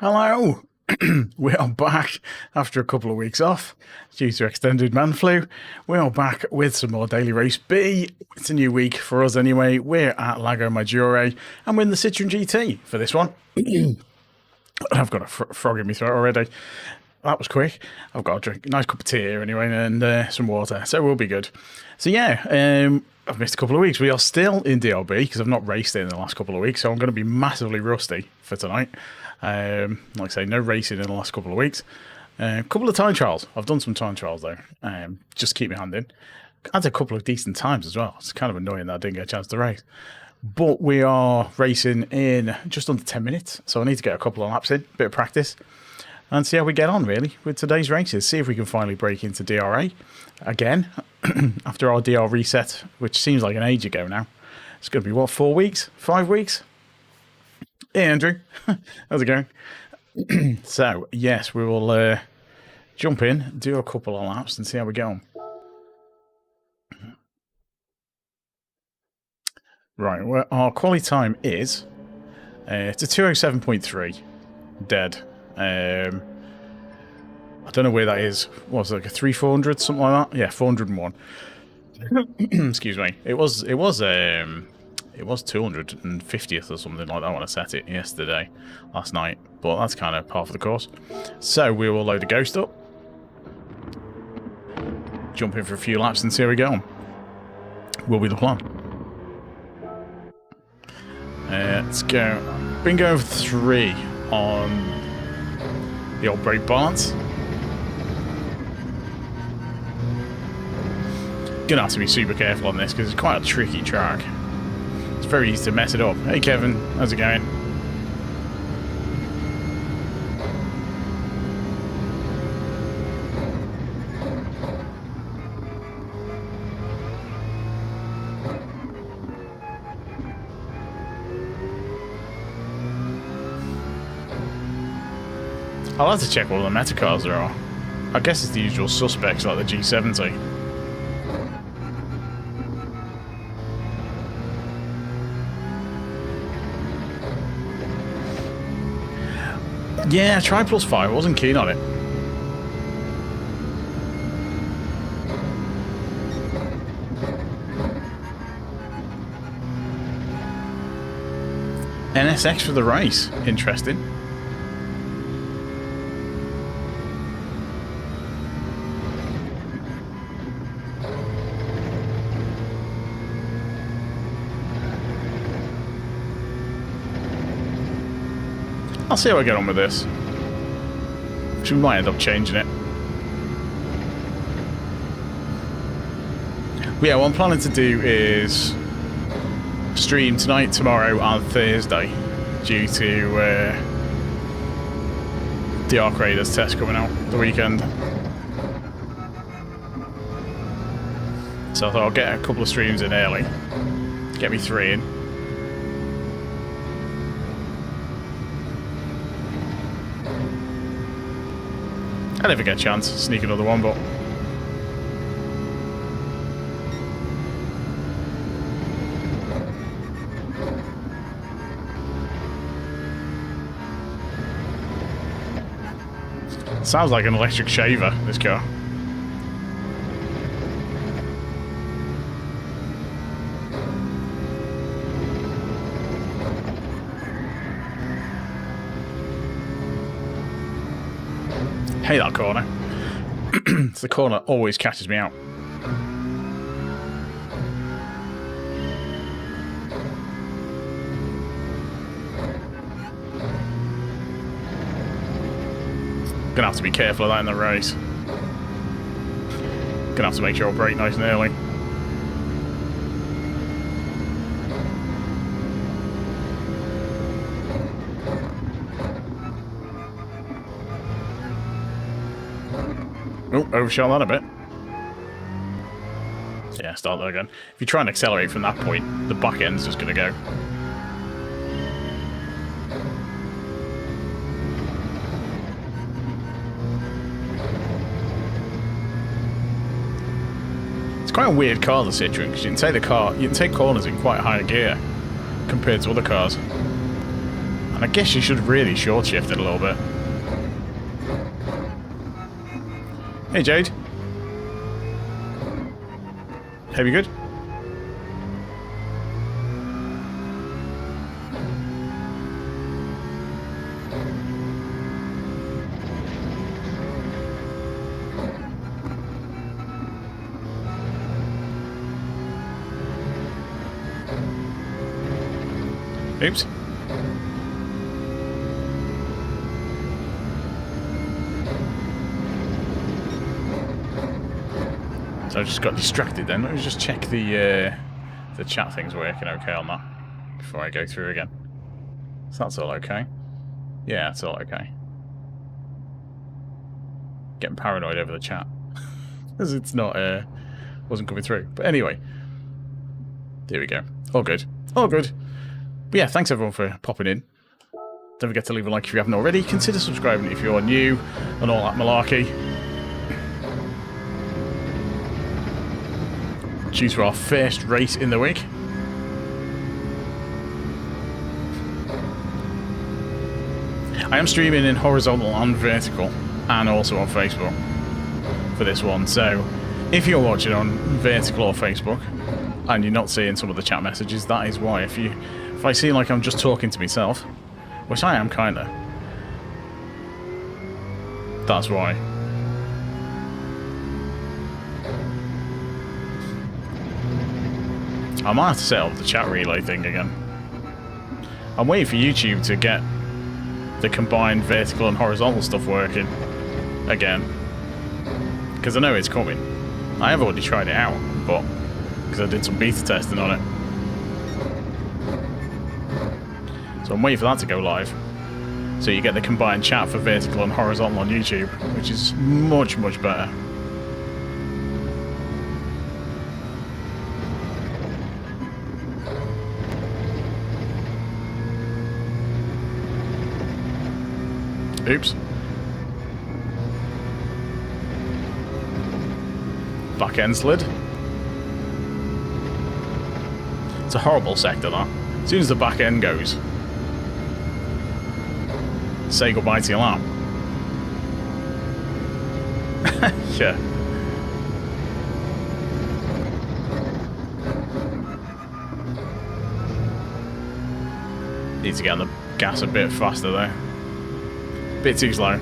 Hello! We are back after a couple of weeks off due to extended man flu. We are back with some more Daily Race B. It's a new week for us anyway. We're at Lago Maggiore and we're in the Citroen GT for this one. I've got a frog in my throat already. That was quick. I've got a drink, a nice cup of tea here anyway, and some water, so we'll be good. So yeah, I've missed a couple of weeks. We are still in DRB because I've not raced it in the last couple of weeks, so I'm going to be massively rusty for tonight. Like I say, no racing in the last couple of weeks. A couple of time trials. I've done some time trials though, just to keep my hand in. Had a couple of decent times as well. It's kind of annoying that I didn't get a chance to race. But we are racing in just under 10 minutes, so I need to get a couple of laps in, bit of practice, and see how we get on, really, with today's races. See if we can finally break into DRA again, after our DR reset, which seems like an age ago now. It's going to be, what, 4 weeks? 5 weeks? Hey, Andrew. How's it going? So, yes, we will jump in, do a couple of laps, and see how we get on. Right, well, our quality time is it's a 207.3 dead. I don't know where that is. What was it, like a 300-400, something like that? Yeah, 401. Excuse me. It was 250th or something like that when I set it last night. But that's kind of part of the course. So we will load the Ghost up, jump in for a few laps, and see how we get on. Will be the plan. Let's go. Been going for 3 on the old brake balance. Gonna have to be super careful on this because it's quite a tricky track. It's very easy to mess it up. Hey Kevin, how's it going? I'll have to check what the meta cars there are. I guess it's the usual suspects like the G70. Yeah, try +5. I wasn't keen on it. NSX for the race. Interesting. I'll see how I get on with this. We might end up changing it. But yeah, what I'm planning to do is stream tonight, tomorrow, and Thursday due to the Arc Raiders test coming out the weekend. So I thought I'll get a couple of streams in early, get me 3 in. I never get a chance to sneak another one, but sounds like an electric shaver, this car. Hate that corner. The corner always catches me out. Gonna have to be careful of that in the race. Gonna have to make sure I brake nice and early. Oh, overshot that a bit. Yeah, start there again. If you try and accelerate from that point, the back end's just going to go. It's quite a weird car, the Citroen, because you can take corners in quite high gear compared to other cars. And I guess you should really short shift it a little bit. Hey Jade. Have you good? Oops. So I just got distracted then. Let me just check the chat thing's working okay on that before I go through again. So that's all okay. Yeah, it's all okay. Getting paranoid over the chat. Because it's not, wasn't coming through. But anyway. There we go. All good. All good. But yeah, thanks everyone for popping in. Don't forget to leave a like if you haven't already. Consider subscribing if you're new and all that malarkey. Choose for our first race in the week. I am streaming in horizontal and vertical, and also on Facebook for this one. So if you're watching on vertical or Facebook and you're not seeing some of the chat messages, that is why. If I seem like I'm just talking to myself, which I am kinda, that's why. I might have to set up the chat relay thing again. I'm waiting for YouTube to get the combined vertical and horizontal stuff working again, because I know it's coming. I have already tried it out, but because I did some beta testing on it. So I'm waiting for that to go live. So you get the combined chat for vertical and horizontal on YouTube, which is much, much better. Oops. Back end slid. It's a horrible sector, that. As soon as the back end goes, say goodbye to your lap. Yeah. Need to get on the gas a bit faster though. Bit too slow.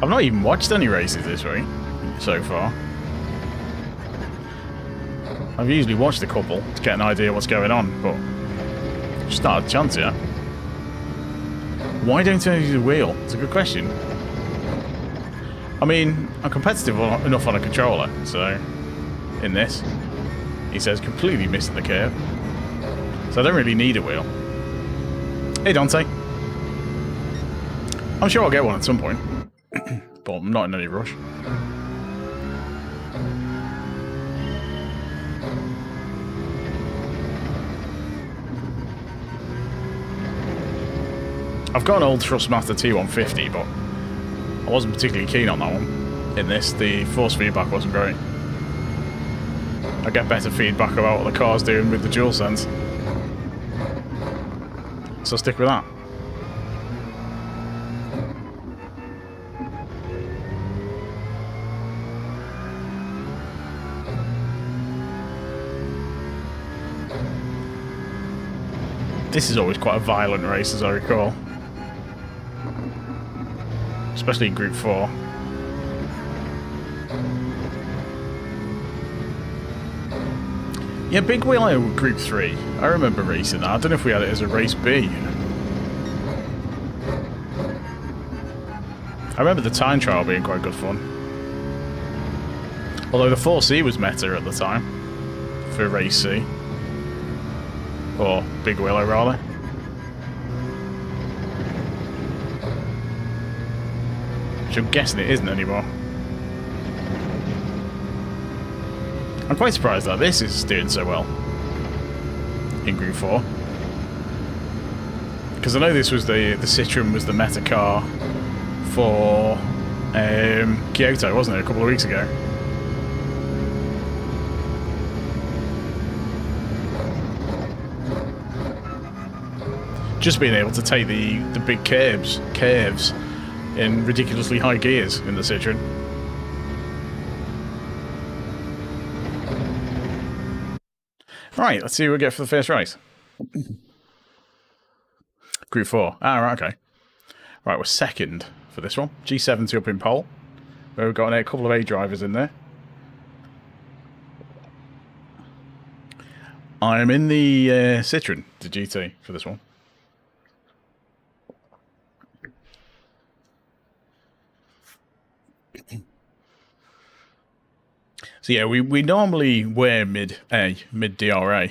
I've not even watched any races this week so far. I've usually watched a couple to get an idea what's going on, but just not a chance yet. Why don't I use a wheel? It's a good question. I mean, I'm competitive enough on a controller, so in this, he says completely missing the curve. So I don't really need a wheel. Hey Dante. I'm sure I'll get one at some point, but I'm not in any rush. I've got an old Thrustmaster T150, but I wasn't particularly keen on that one. In this, the force feedback wasn't great. I get better feedback about what the car's doing with the DualSense. So stick with that. This is always quite a violent race, as I recall. Especially in Group 4. Yeah, Big Wheel Group 3. I remember racing that. I don't know if we had it as a Race B. I remember the time trial being quite good fun. Although the 4C was meta at the time. For Race C. Or Big Wheeler, rather. Which I'm guessing it isn't anymore. I'm quite surprised that this is doing so well in Group 4. Because I know this was the Citroen was the meta car for Kyoto, wasn't it, a couple of weeks ago? Just being able to take the big curves in ridiculously high gears in the Citroen. Right, let's see who we get for the first race. Group 4. Ah, right, okay. Right, we're second for this one. G7 up in pole. We've got a couple of A drivers in there. I'm in the Citroen, the GT, for this one. So yeah, we normally wear mid DRA.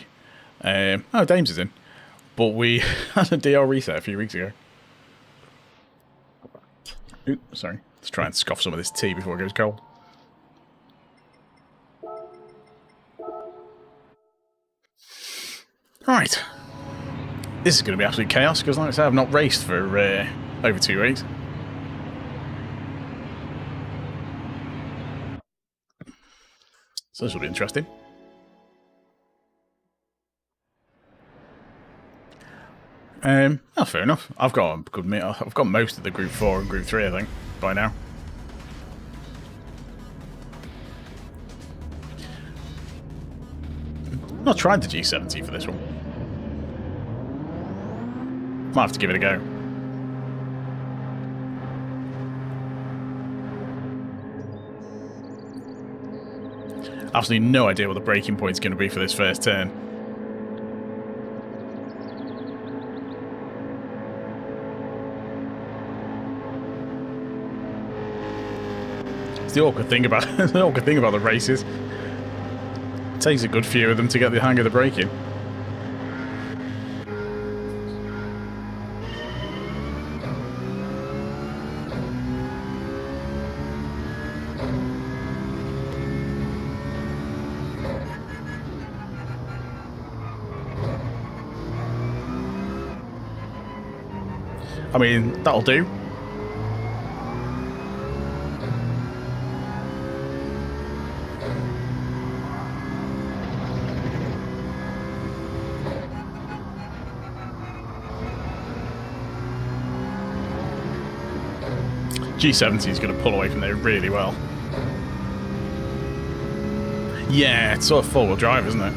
Oh, Dames is in. But we had a DR reset a few weeks ago. Oops, sorry. Let's try and scoff some of this tea before it goes cold. Right. This is going to be absolute chaos because, like I said, I've not raced for over 2 weeks. So this will be interesting. Oh, fair enough. I've got most of the Group 4 and Group 3, I think, by now. I've not tried the G70 for this one. Might have to give it a go. Absolutely no idea what the braking point's going to be for this first turn. It's the awkward thing about the races. It takes a good few of them to get the hang of the braking. I mean, that'll do. G70 is going to pull away from there really well. Yeah, it's sort of four-wheel drive, isn't it?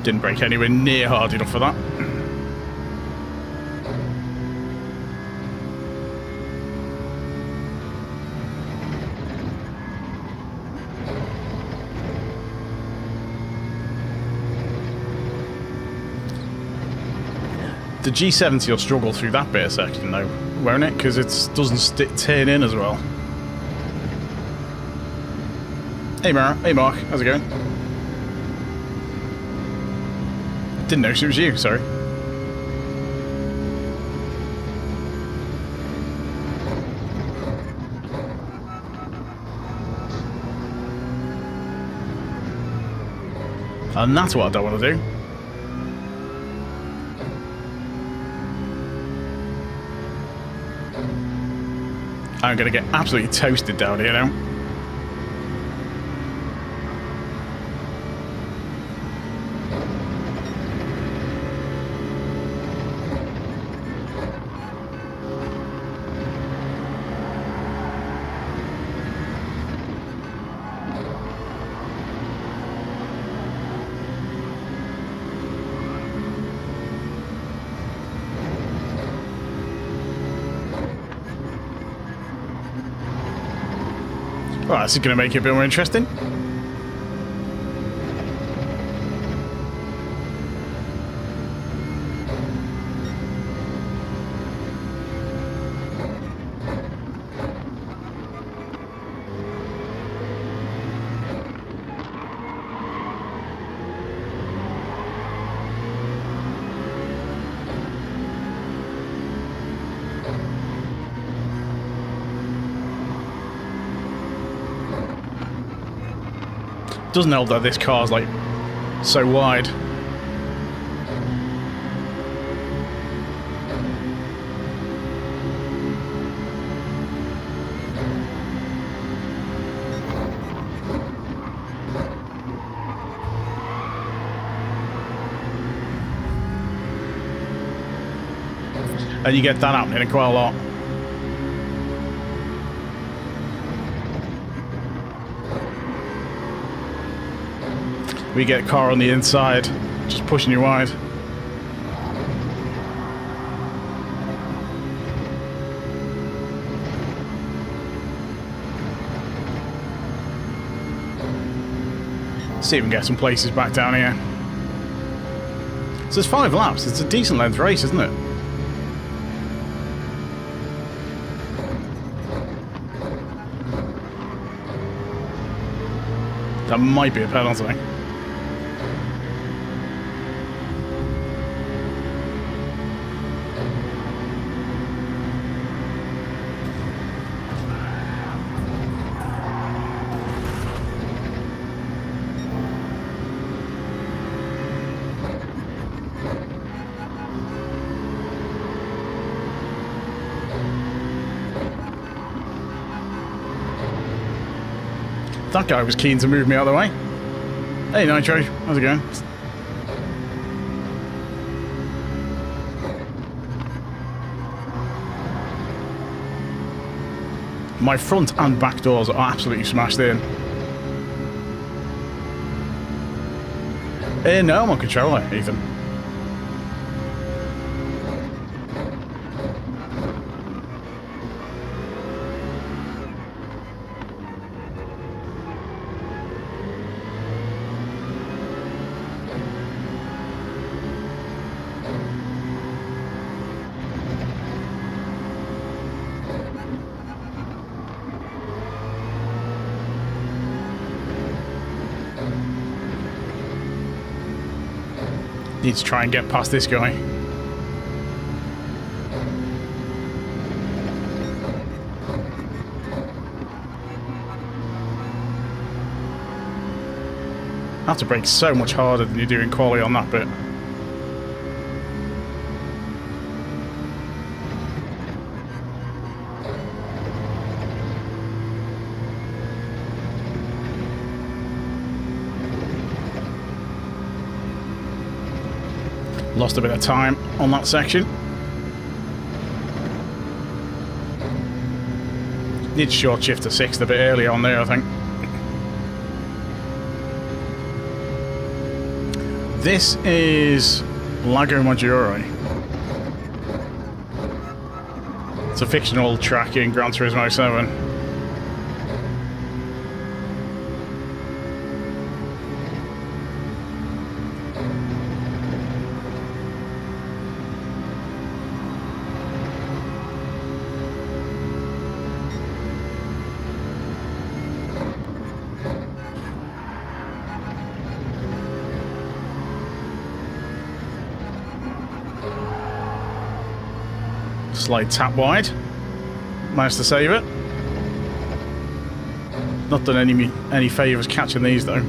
Didn't brake anywhere near hard enough for that. The G70 will struggle through that bit a second though, won't it? Because it doesn't turn in as well. Hey Mark, how's it going? Didn't notice it was you, sorry. And that's what I don't want to do. I'm going to get absolutely toasted down here now. Well, this is going to make it a bit more interesting. Doesn't help that this car's like so wide. And you get that happening quite a lot. We get a car on the inside, just pushing you wide. See if we can get some places back down here. So there's 5 laps. It's a decent length race, isn't it? That might be a penalty. That guy was keen to move me out of the way. Hey Nitro, how's it going? My front and back doors are absolutely smashed in. No, I'm on controller, Ethan. Need to try and get past this guy. I have to brake so much harder than you do in quali on that bit. Lost a bit of time on that section. Need to short shift to 6th a bit earlier on there, I think. This is Lago Maggiore. It's a fictional track in Gran Turismo 7. Slight tap wide. Managed to save it. Not done any favours catching these though.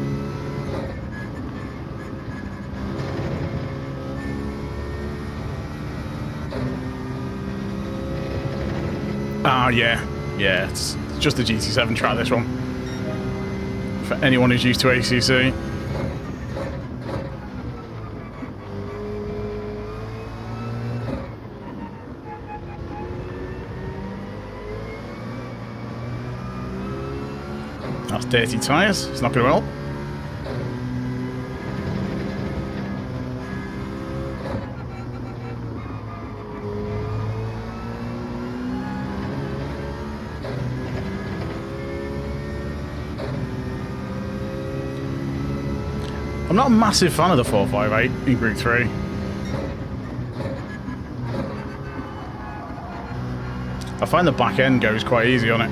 Ah, yeah. Yeah, it's just a GT7 track, this one. For anyone who's used to ACC. That's dirty tyres, it's not going to help. I'm not a massive fan of the 458 in Group 3. I find the back end goes quite easy on it.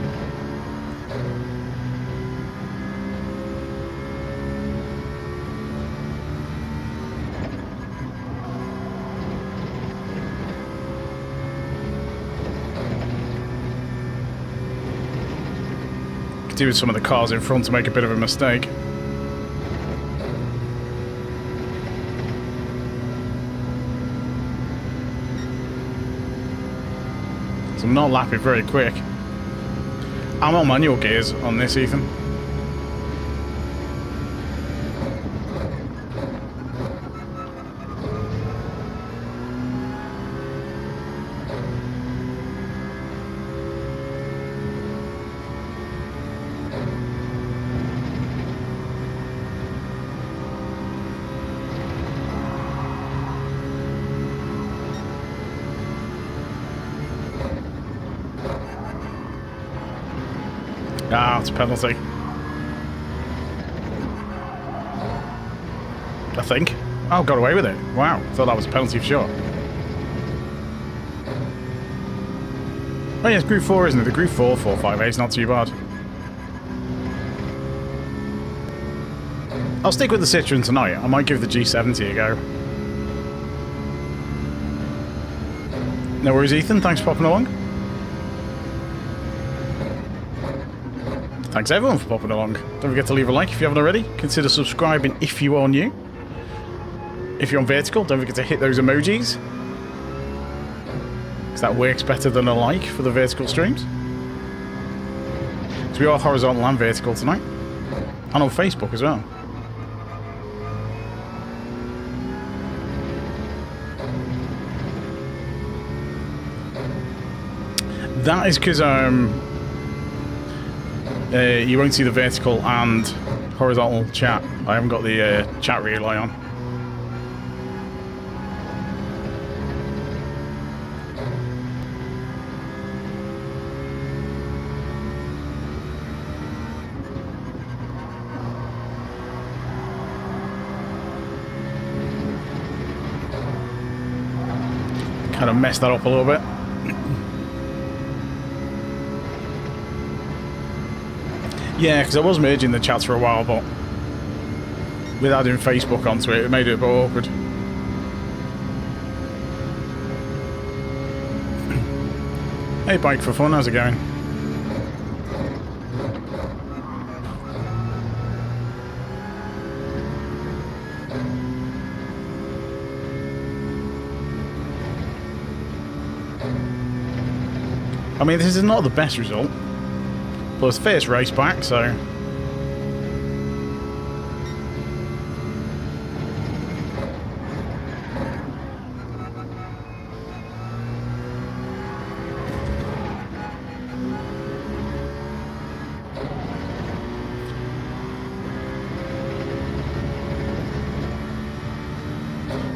Could do with some of the cars in front to make a bit of a mistake. I'm not lapping very quick. I'm on manual gears on this, Ethan. Ah, it's a penalty. I think. Oh, got away with it. Wow, thought that was a penalty for sure. Oh yeah, it's Group 4, isn't it? The Group 4 458 is not too bad. I'll stick with the Citroen tonight. I might give the G70 a go. No worries, Ethan. Thanks for popping along. Thanks everyone for popping along. Don't forget to leave a like if you haven't already. Consider subscribing if you are new. If you're on vertical, don't forget to hit those emojis, because that works better than a like for the vertical streams. So we are horizontal and vertical tonight. And on Facebook as well. That is because you won't see the vertical and horizontal chat. I haven't got the chat relay on. Kind of messed that up a little bit. Yeah, because I was merging the chats for a while, but with adding Facebook onto it, it made it a bit awkward. Hey, Bike for Fun, how's it going? I mean, this is not the best result. But it's first race back, so...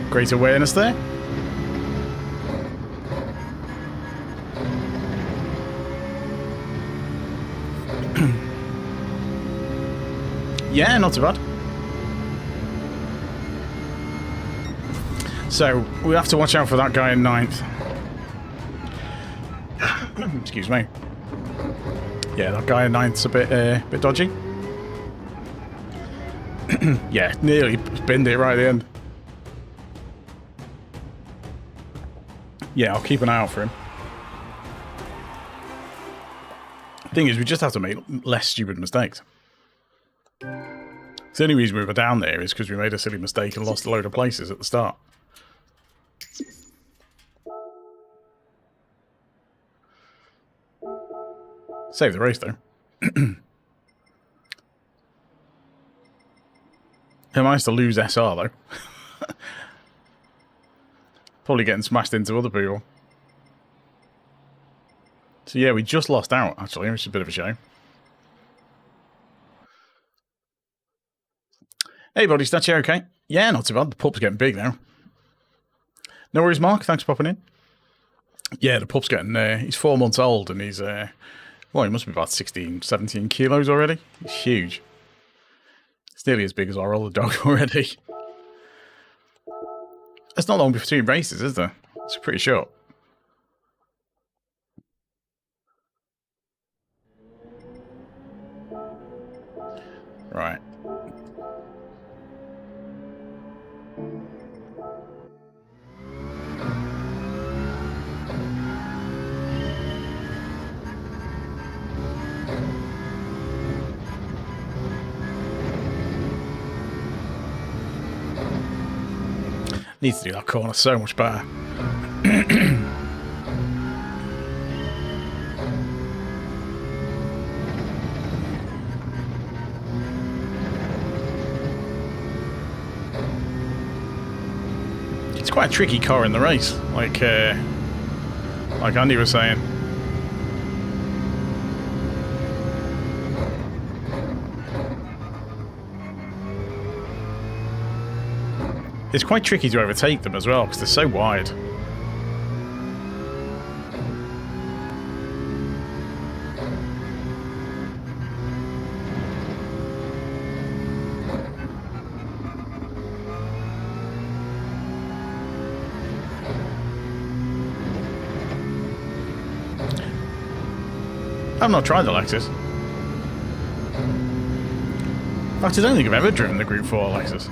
Great awareness there. Yeah, not too bad. So, we have to watch out for that guy in 9th. Excuse me. Yeah, that guy in 9th's a bit dodgy. Yeah, nearly binned it right at the end. Yeah, I'll keep an eye out for him. Thing is, we just have to make less stupid mistakes. The only reason we were down there is because we made a silly mistake and lost a load of places at the start. Save the race, though. I managed to lose SR, though. Probably getting smashed into other people. So yeah, we just lost out, actually, which is a bit of a shame. Hey, buddy, Stats, you okay? Yeah, not too bad. The pup's getting big now. No worries, Mark. Thanks for popping in. Yeah, the pup's getting... he's 4 months old, and he's... well, he must be about 16, 17 kilos already. He's huge. It's nearly as big as our older dog already. It's not long between races, is there? It's pretty short. Right. Needs to do that corner so much better. quite a tricky car in the race, like Andy was saying. It's quite tricky to overtake them as well, because they're so wide. I've not tried the Lexus. In fact, I don't think I've ever driven the Group 4 Lexus.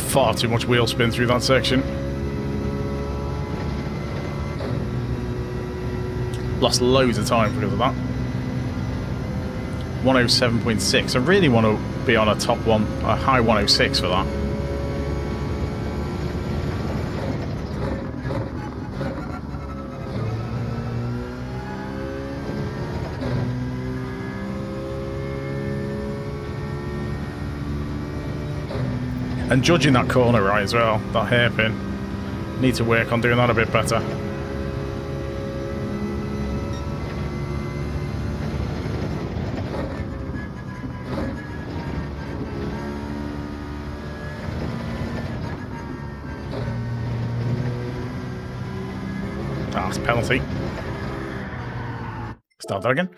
Far too much wheel spin through that section. Lost loads of time because of that. 107.6. I really want to be on a top one, a high 106 for that. And judging that corner right as well, that hairpin. Need to work on doing that a bit better. Ah, it's a penalty. Start that again.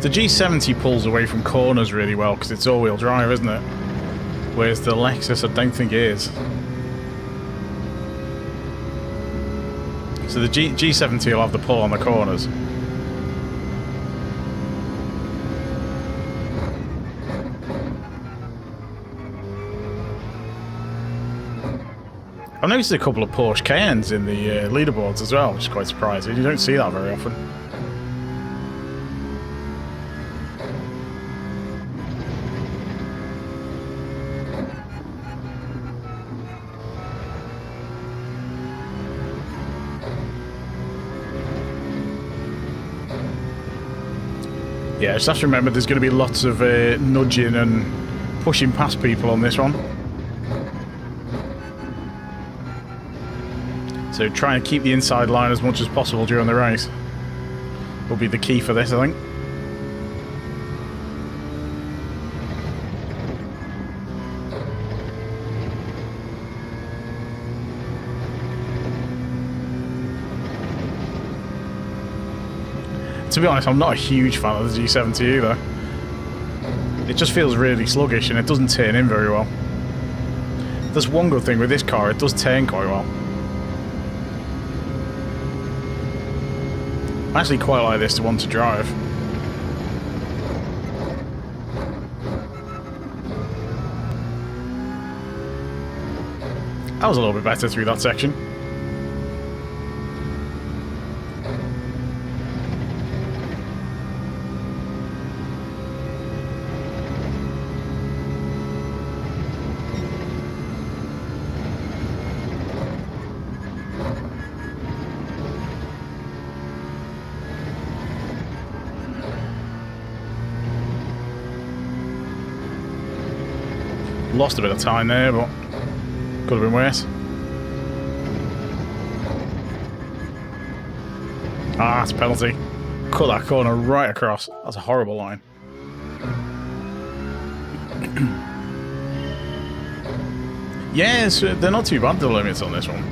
The G70 pulls away from corners really well because it's all-wheel drive, isn't it? Whereas the Lexus I don't think is. So the G70 will have the pull on the corners. I've noticed a couple of Porsche Cayennes in the leaderboards as well, which is quite surprising. You don't see that very often. Yeah, just have to remember there's going to be lots of nudging and pushing past people on this one. So try and keep the inside line as much as possible during the race will be the key for this, I think. To be honest, I'm not a huge fan of the G70 either. It just feels really sluggish and it doesn't turn in very well. There's one good thing with this car, it does turn quite well. I actually quite like this one to drive. That was a little bit better through that section. Lost a bit of time there, but could have been worse. Ah, that's a penalty. Cut that corner right across. That's a horrible line. Yes, they're not too bad, the limits on this one.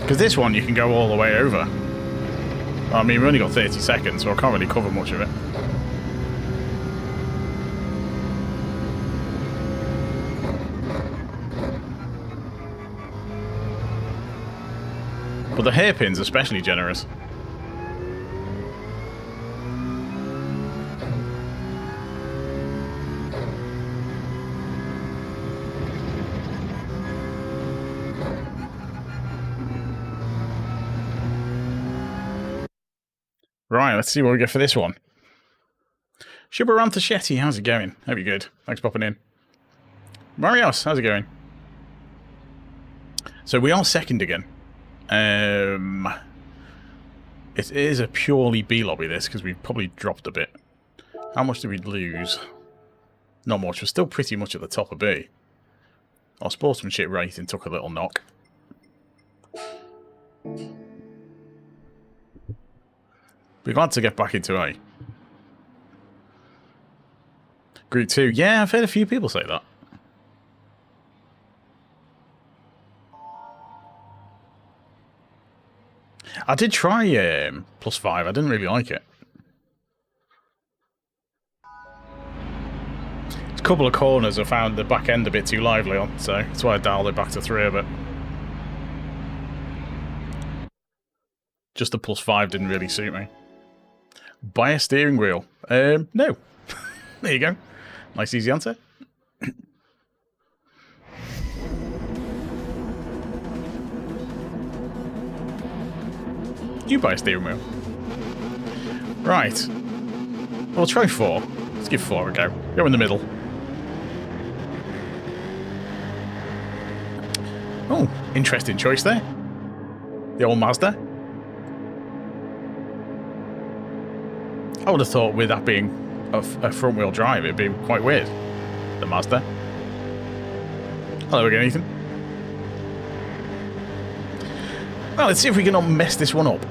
Because this one you can go all the way over. I mean, we've only got 30 seconds, so I can't really cover much of it. But the hairpin's especially generous. Right, let's see what we get for this one. Shubaranthashetty, how's it going? Hope you're good. Thanks for popping in. Marios, how's it going? So we are second again. It is a purely B lobby, this, because we probably dropped a bit. How much did we lose? Not much. We're still pretty much at the top of B. Our sportsmanship rating took a little knock. We're glad to get back into A. Group 2. Yeah, I've heard a few people say that. I did try +5. I didn't really like it. A couple of corners I found the back end a bit too lively on, so that's why I dialed it back to 3 a bit. Just the +5 didn't really suit me. Buy a steering wheel. No. There you go. Nice easy answer. You buy a steering wheel. Right. We'll try 4. Let's give 4 a go. Go in the middle. Oh, interesting choice there. The old Mazda. I would have thought with that being a front-wheel drive, it'd be quite weird. The Mazda. Hello again, Ethan. Well, let's see if we can not mess this one up.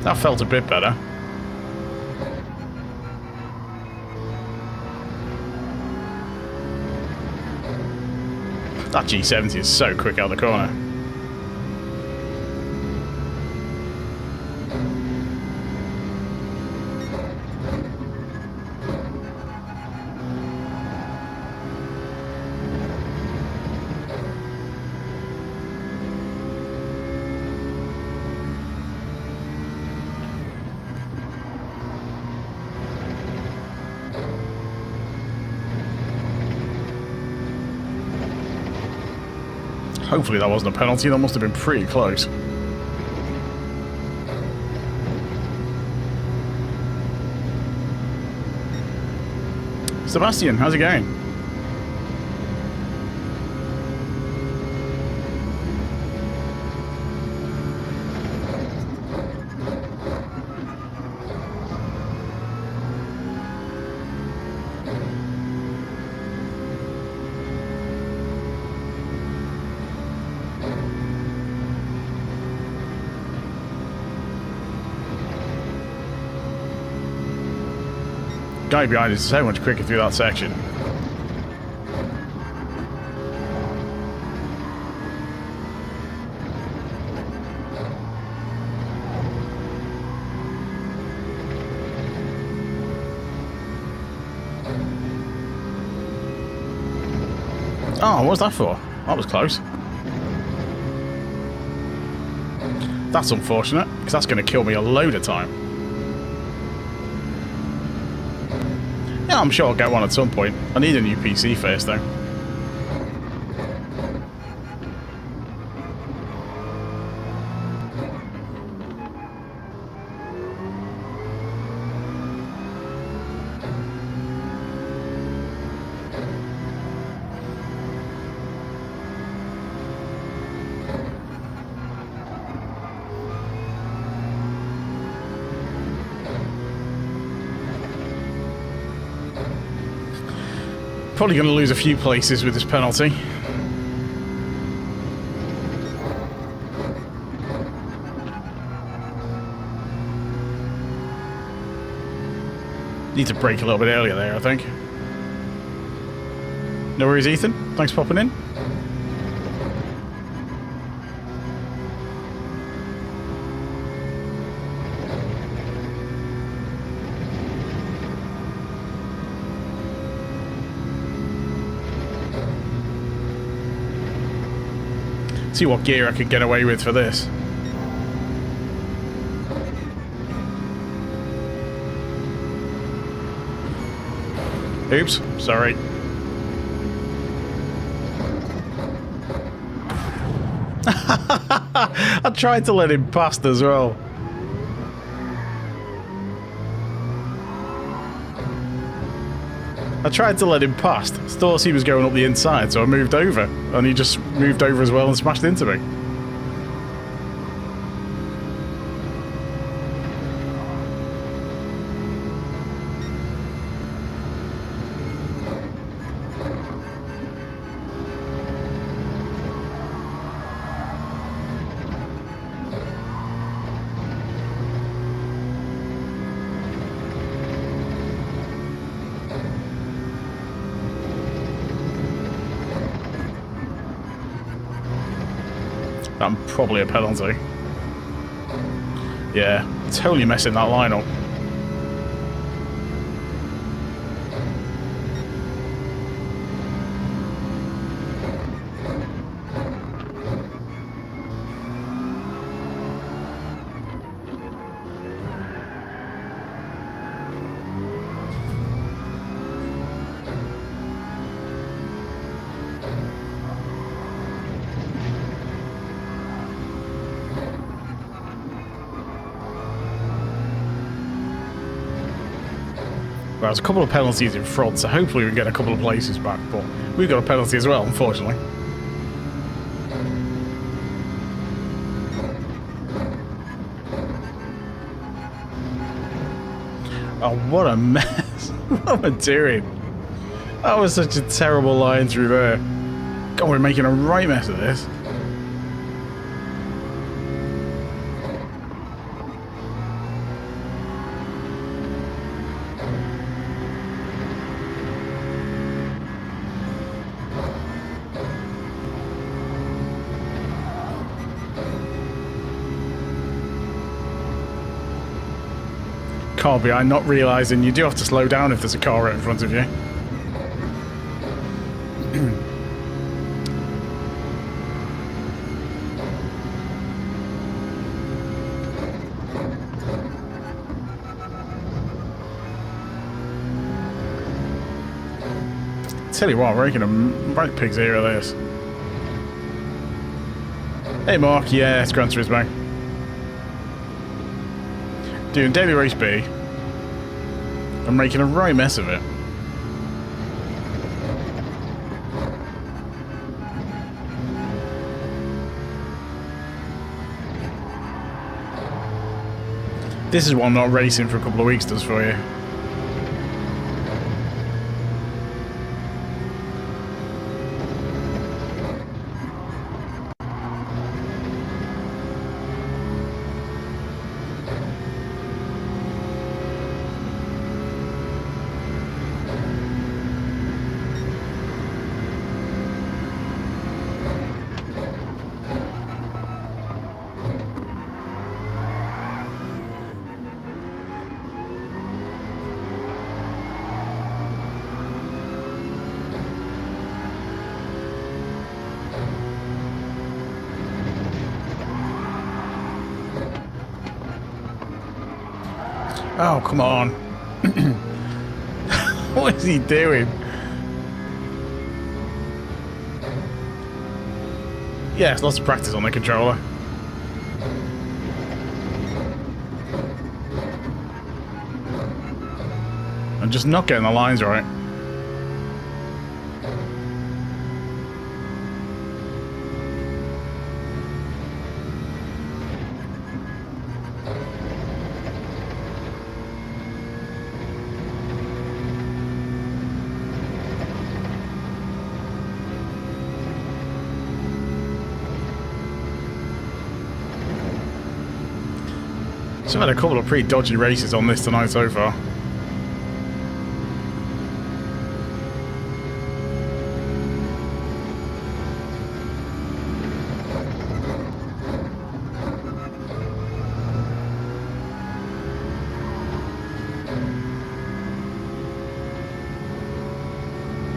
That felt a bit better. That G70 is so quick out the corner. Hopefully that wasn't a penalty, that must have been pretty close. Sebastian, how's it going? Guy behind is so much quicker through that section. Oh, what was that for? That was close. That's unfortunate, because that's going to kill me a load of time. Yeah, I'm sure I'll get one at some point. I need a new PC first, though. Probably going to lose a few places with this penalty. Need to brake a little bit earlier there, I think. No worries, Ethan. Thanks for popping in. See what gear I can get away with for this. Oops, sorry. I tried to let him past as well. I tried to let him past. Thought he was going up the inside, so I moved over. And he just moved over as well and smashed into me. I'm probably a penalty. Yeah, totally messing that line up. Well, there's a couple of penalties in front, so hopefully we can get a couple of places back, but we've got a penalty as well, unfortunately. Oh, what a mess. What am I doing? That was such a terrible line through there. God, we're making a right mess of this. Car behind, not realising you do have to slow down if there's a car right in front of you. Tell you what, we're making a right pig's ear of this. Hey Mark, yeah, it's Gran Turismo. Doing Daily Race B. I'm making a right mess of it. This is what not racing for a couple of weeks does for you. Oh, come on. What is he doing? Yeah, it's lots of practice on the controller. I'm just not getting the lines right. So I've had a couple of pretty dodgy races on this tonight so far.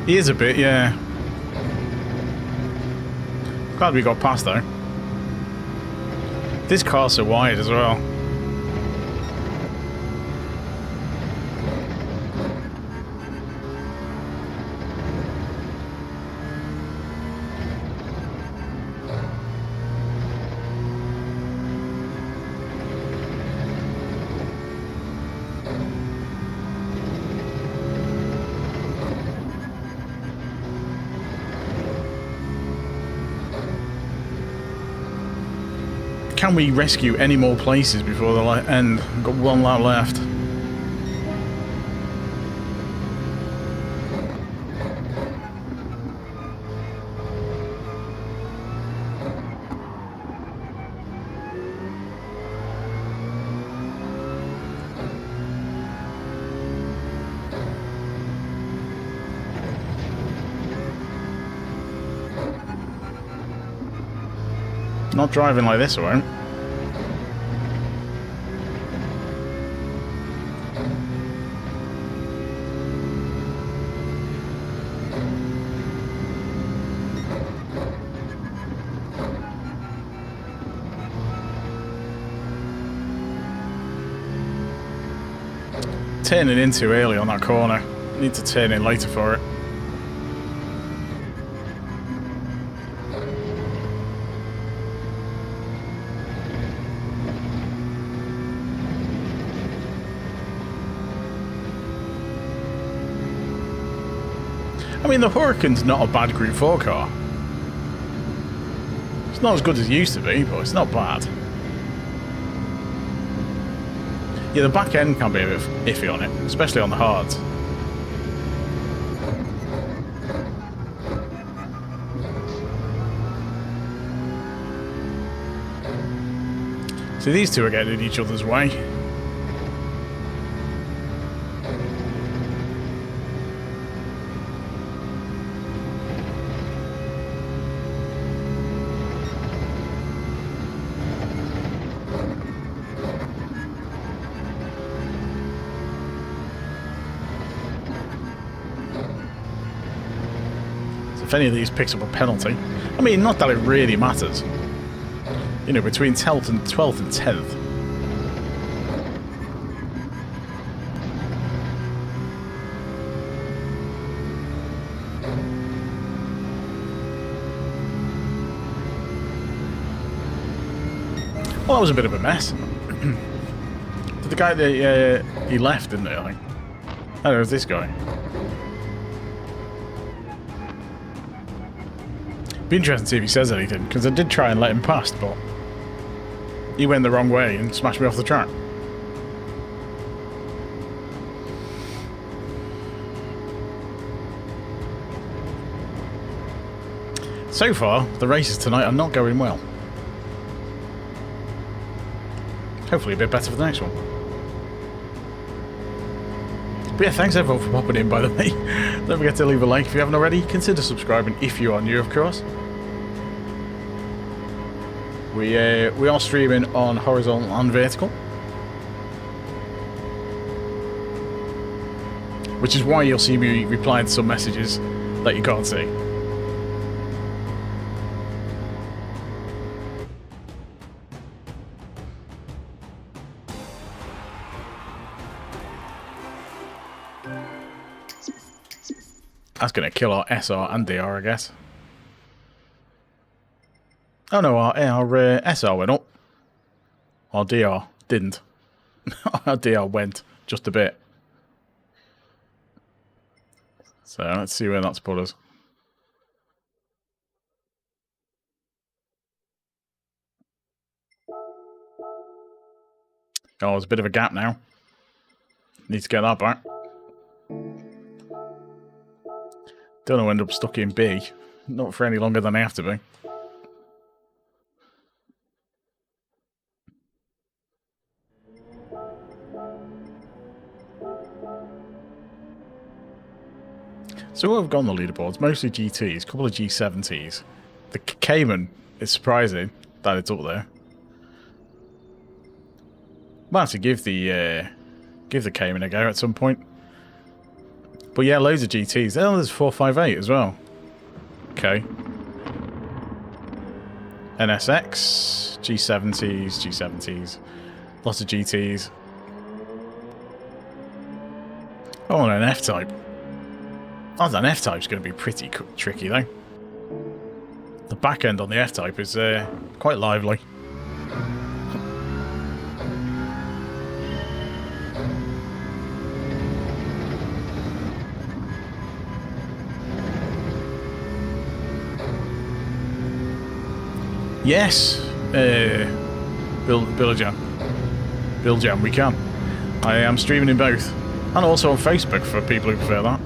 He is a bit, yeah. Glad we got past though. This car's so wide as well. Can we rescue any more places before the end? We've got one lap left. Not driving like this, I won't. Turning in too early on that corner. Need to turn in later for it. I mean, the Huracan's not a bad Group 4 car. It's not as good as it used to be, but it's not bad. Yeah, the back end can be a bit iffy on it, especially on the hards. So these two are getting in each other's way. If any of these picks up a penalty, I mean, not that it really matters. You know, between 12th and 10th. Well, that was a bit of a mess. Did the guy that he left, didn't he? I think. Oh, it was this guy. Be interesting to see if he says anything, because I did try and let him past, but he went the wrong way and smashed me off the track. So far, the races tonight are not going well. Hopefully a bit better for the next one. But yeah, thanks everyone for popping in, by the way. Don't forget to leave a like if you haven't already. Consider subscribing if you are new, of course. We are streaming on horizontal and vertical, which is why you'll see me replying to some messages that you can't see. That's going to kill our SR and DR, I guess. Oh no, our SR went up. Our DR didn't. Our DR went just a bit. So let's see where that's put us. Oh, there's a bit of a gap now. Need to get that back. Don't want to end up stuck in B. Not for any longer than I have to be. So where have gone the leaderboards? Mostly GTs, a couple of G70s. The Cayman is surprising that it's up there. Might have to give the Cayman a go at some point. But yeah, loads of GTs. Oh, there's 458 as well. Okay. NSX, G70s, lots of GTs. Oh, and an F-Type. Oh, an F-Type's going to be pretty tricky, though. The back end on the F-Type is quite lively. Yes, Bill Jam, we can. I am streaming in both. And also on Facebook for people who prefer that.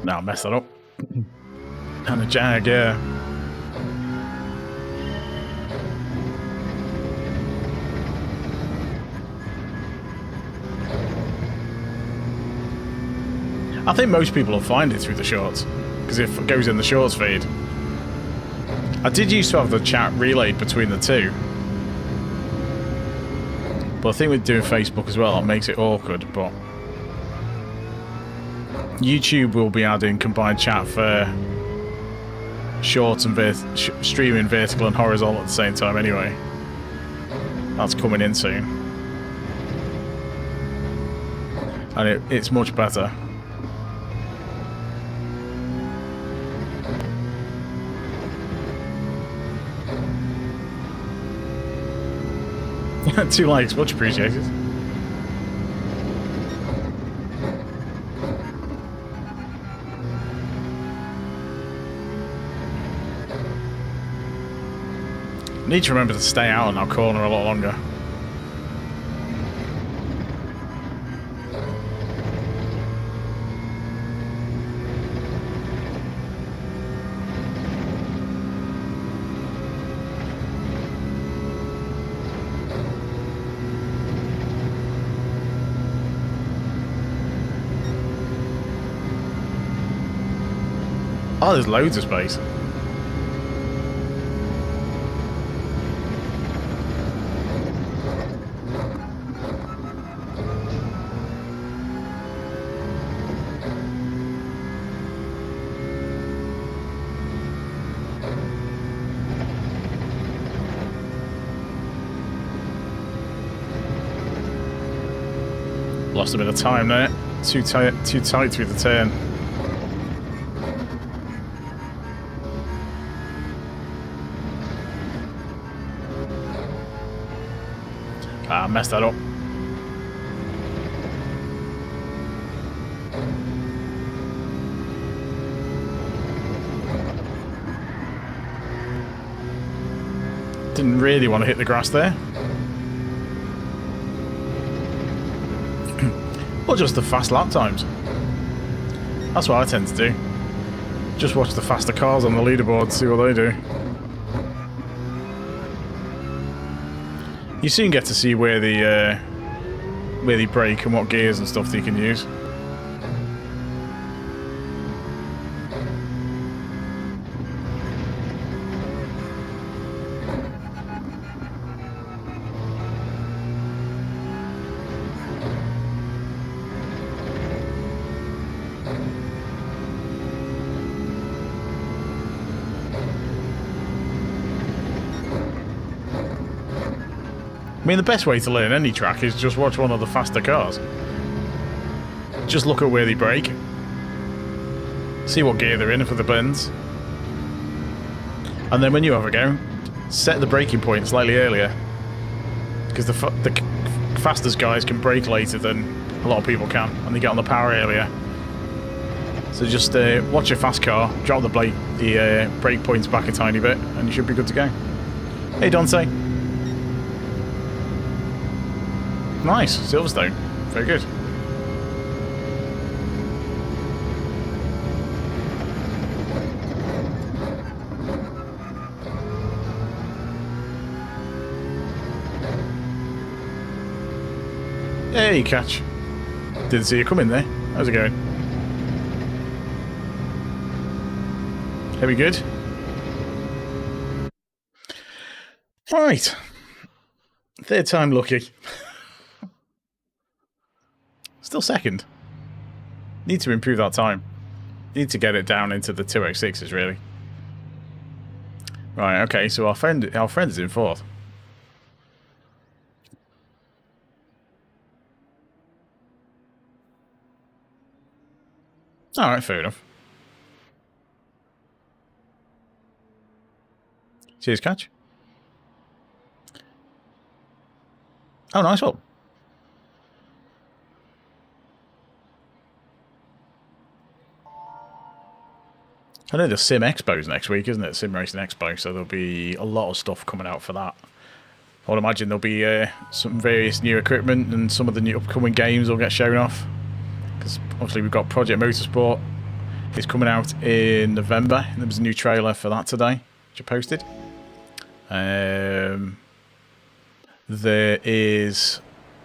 No, I messed that up. And a Jag, yeah. I think most people will find it through the shorts, because it goes in the shorts feed. I did used to have the chat relayed between the two, but I think with doing Facebook as well, it makes it awkward. But YouTube will be adding combined chat for shorts and streaming vertical and horizontal at the same time anyway. That's coming in soon. And it's much better. Two likes, much appreciated. Need to remember to stay out on that corner a lot longer. Oh, there's loads of space. Lost a bit of time there. Too tight through the turn. Ah, messed that up. Didn't really want to hit the grass there. Or just the fast lap times. That's what I tend to do. Just watch the faster cars on the leaderboard, see what they do. You soon get to see where they brake and what gears and stuff that you can use. I mean, the best way to learn any track is just watch one of the faster cars. Just look at where they brake. See what gear they're in for the bends. And then when you have a go, set the braking point slightly earlier. Because the fastest guys can brake later than a lot of people can. And they get on the power earlier. So just watch a fast car, drop the brake points back a tiny bit, and you should be good to go. Hey, Dante. Nice, Silverstone. Very good. Hey, catch. Didn't see you come in there. How's it going? Are we good? Right. Third time lucky. Still second. Need to improve that time. Need to get it down into the 206s, really. Right, okay, so our friend is in fourth. Alright, fair enough. Cheers, catch. Oh, nice one. I know the Sim Expo's next week, isn't it? Sim Racing Expo, so there'll be a lot of stuff coming out for that. I would imagine there'll be some various new equipment and some of the new upcoming games will get shown off. Because obviously we've got Project Motorsport. It's coming out in November. There was a new trailer for that today, which I posted. There is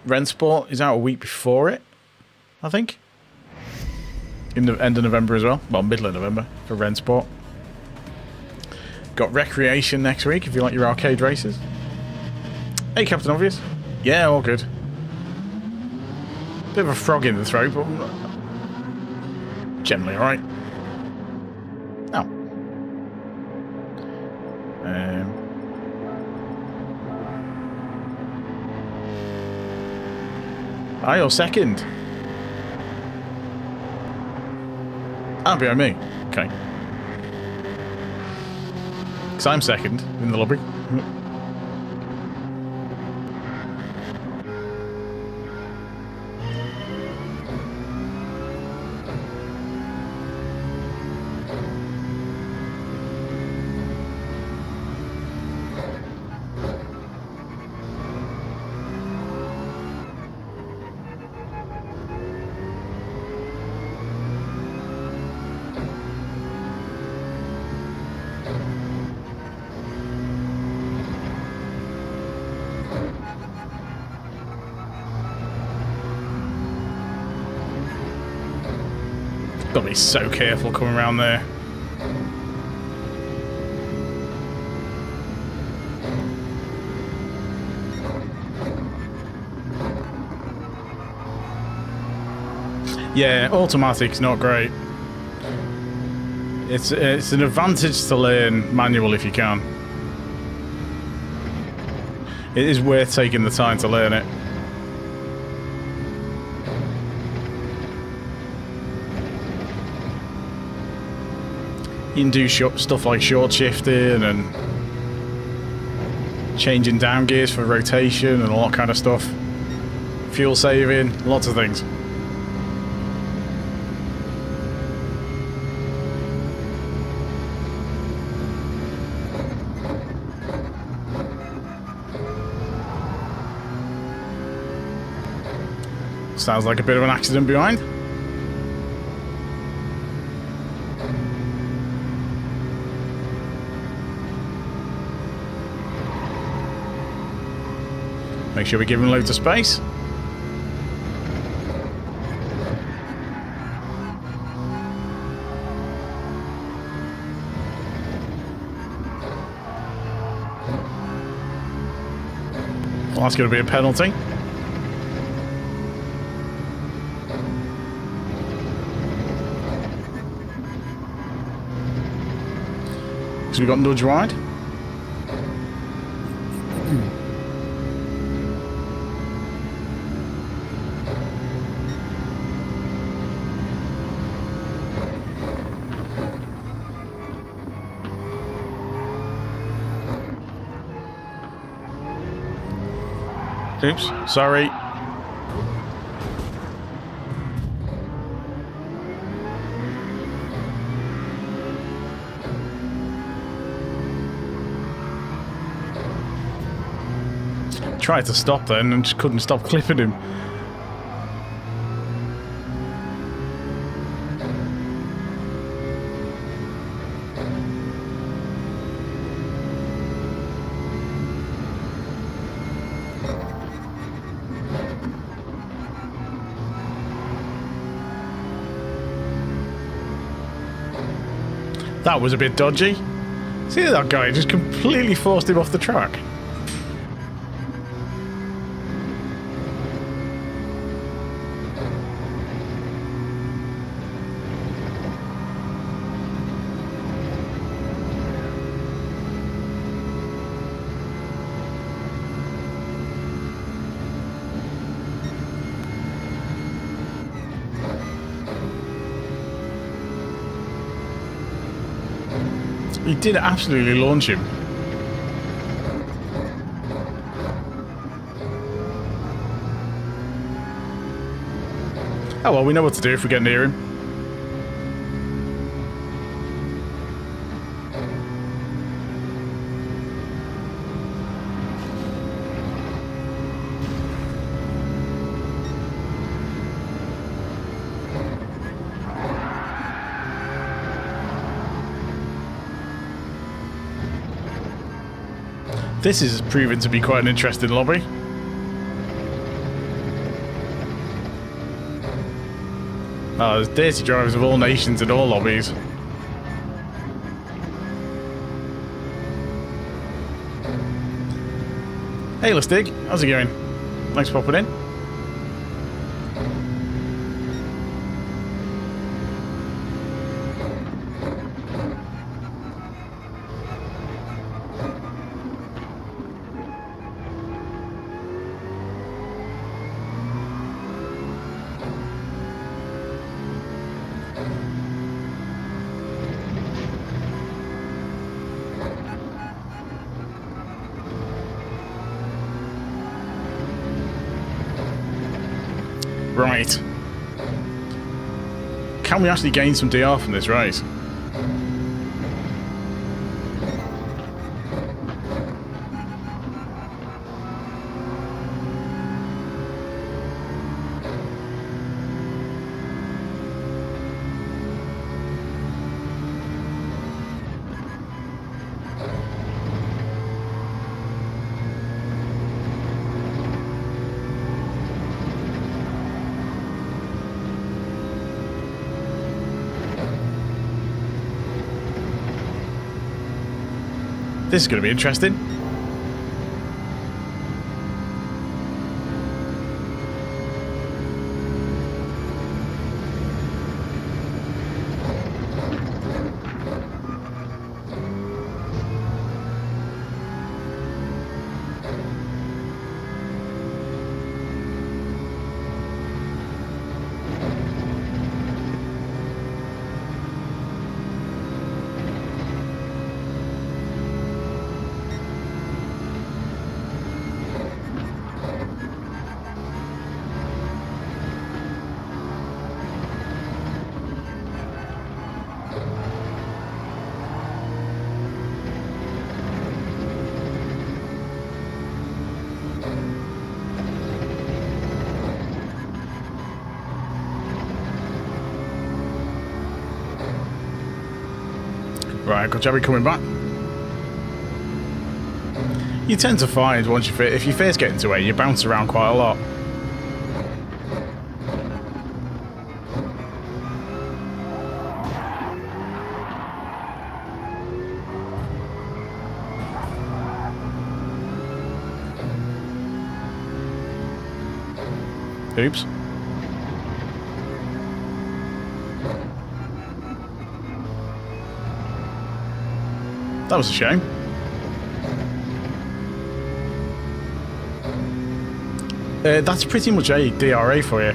Rennsport is out a week before it, I think. In the end of November as well. Well, middle of November for Rennsport. Got Recreation next week if you like your arcade races. Hey, Captain Obvious. Yeah, all good. Bit of a frog in the throat, but generally alright. Oh. You're second. Behind me. Okay. Because I'm second in the lobby. Gotta be so careful coming around there. Yeah, automatic's not great. It's an advantage to learn manual if you can. It is worth taking the time to learn it. You can do stuff like short shifting and changing down gears for rotation and all that kind of stuff. Fuel saving, lots of things. Sounds like a bit of an accident behind. Make sure we give him loads of space. Well, that's going to be a penalty. Because we got nudge wide. Oops, sorry. Tried to stop then and just couldn't stop clipping him. That was a bit dodgy. See that guy just completely forced him off the track. He did absolutely launch him. Oh well, we know what to do if we get near him. This is proving to be quite an interesting lobby. Oh, there's dirty drivers of all nations in all lobbies. Hey Lustig, how's it going? Thanks for popping in. Right. Can we actually gain some DR from this race? This is going to be interesting. Right, got Jabby coming back. You tend to find once if you first get into it, you bounce around quite a lot. Oops. That was a shame. That's pretty much a DRA for you.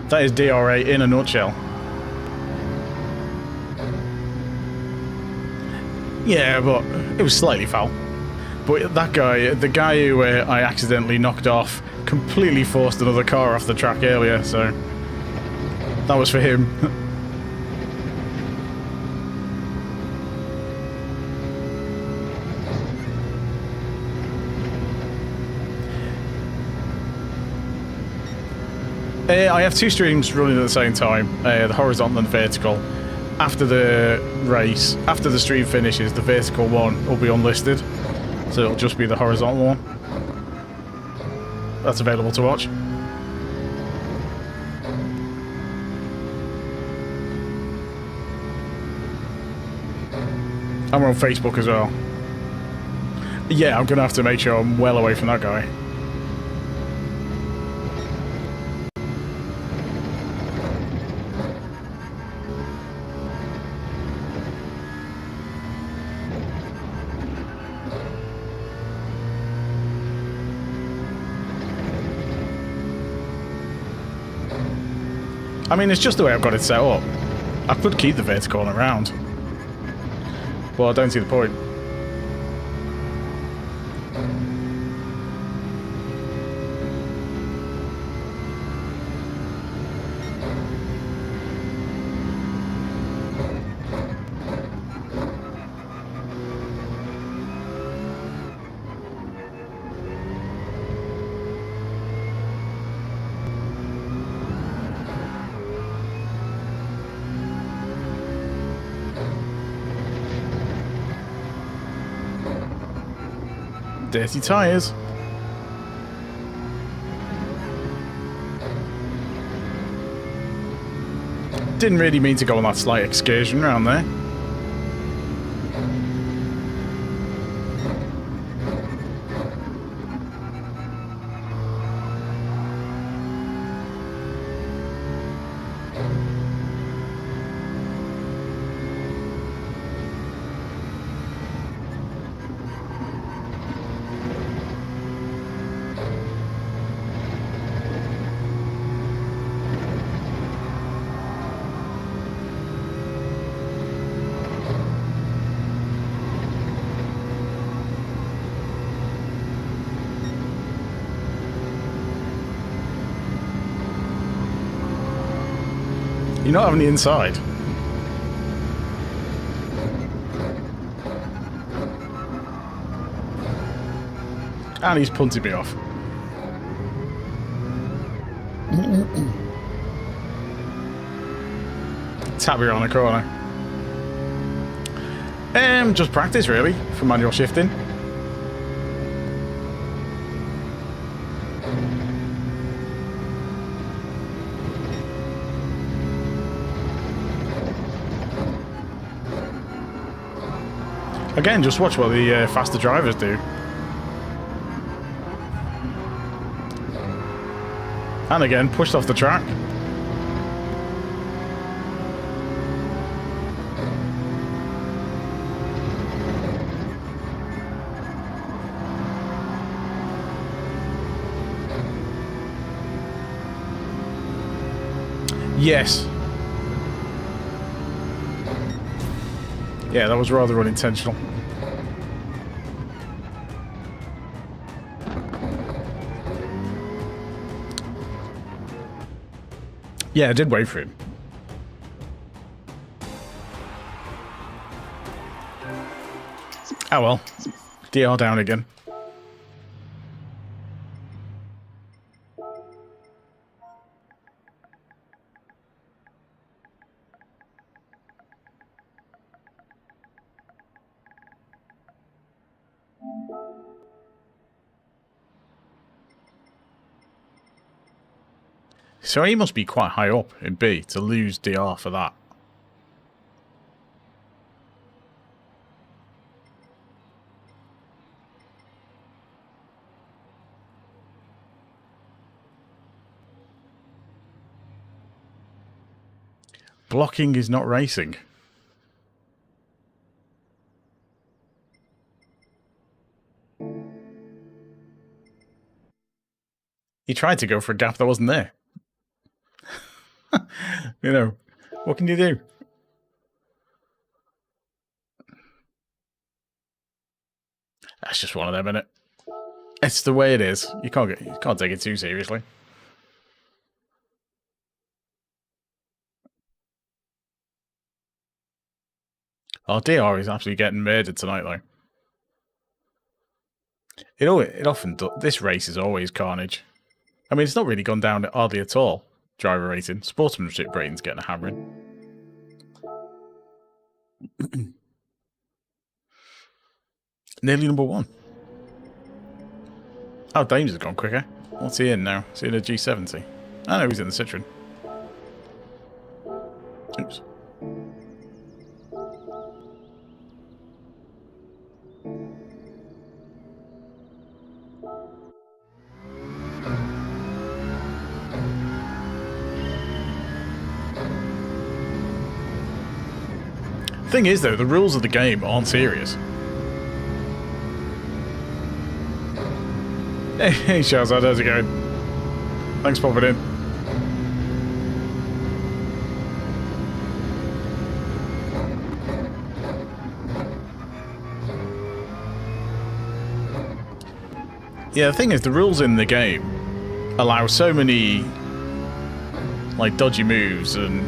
That is DRA in a nutshell. Yeah, but it was slightly foul. But that guy, the guy who I accidentally knocked off, completely forced another car off the track earlier, so that was for him. I have two streams running at the same time, the horizontal and the vertical. After the race, after the stream finishes, the vertical one will be unlisted, so it'll just be the horizontal one that's available to watch. I'm on Facebook as well. Yeah, I'm gonna have to make sure I'm well away from that guy. I mean, it's just the way I've got it set up. I could keep the vertical and around, but I don't see the point. Dirty tyres. Didn't really mean to go on that slight excursion around there. You're not having the inside. And he's punted me off. Tap me on the corner. Just practice really for manual shifting. Again, just watch what the faster drivers do. And again, pushed off the track. Yes. Yeah, that was rather unintentional. Yeah, I did wait for him. Oh well. DR down again. So he must be quite high up in B to lose DR for that. Blocking is not racing. He tried to go for a gap that wasn't there. You know, what can you do? That's just one of them, isn't it? It's the way it is. You can't take it too seriously. Oh, DR is absolutely getting murdered tonight, though. It often does. This race is always carnage. I mean, it's not really gone down hardly at all. Driver rating, sportsmanship rating's getting a hammering. Nearly number one. Oh, Dames has gone quicker. What's he in now? Is he in a G70? I know he's in the Citroen. Oops. Thing is, though, the rules of the game aren't serious. Hey Shazad, how's it going? Thanks for popping in. Yeah, the thing is, the rules in the game allow so many, like, dodgy moves, and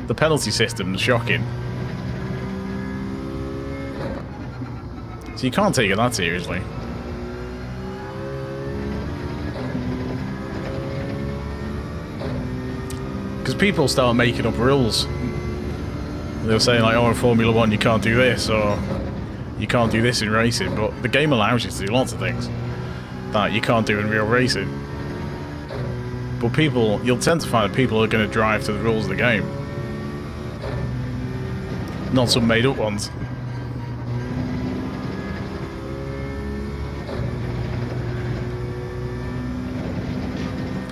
the penalty system's shocking. So you can't take it that seriously. Because people start making up rules. They'll say, like, oh, in Formula 1 you can't do this, or you can't do this in racing, but the game allows you to do lots of things that you can't do in real racing. But people, you'll tend to find that people are going to drive to the rules of the game, not some made up ones.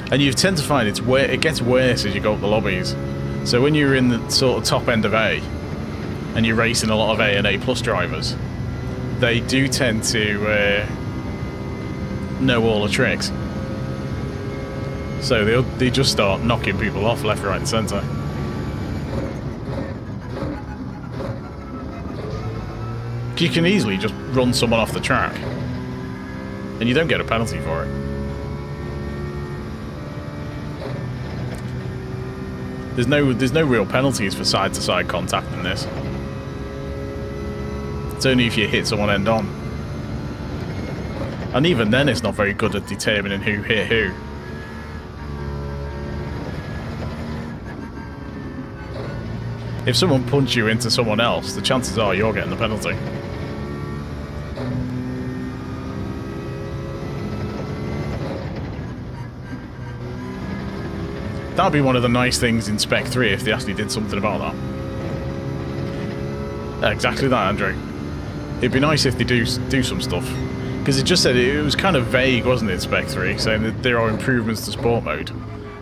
And you tend to find it gets worse as you go up the lobbies. So when you're in the sort of top end of A, and you're racing a lot of A and A plus drivers, they do tend to know all the tricks. So they just start knocking people off left, right and centre. You can easily just run someone off the track, and you don't get a penalty for it. There's no real penalties for side-to-side contact in this. It's only if you hit someone end on. And even then it's not very good at determining who hit who. If someone punches you into someone else, the chances are you're getting the penalty. That'd be one of the nice things in Spec 3 if they actually did something about that. Exactly that, Andrew. It'd be nice if they do some stuff. Because it just said it was kind of vague, wasn't it, Spec 3, saying that there are improvements to sport mode,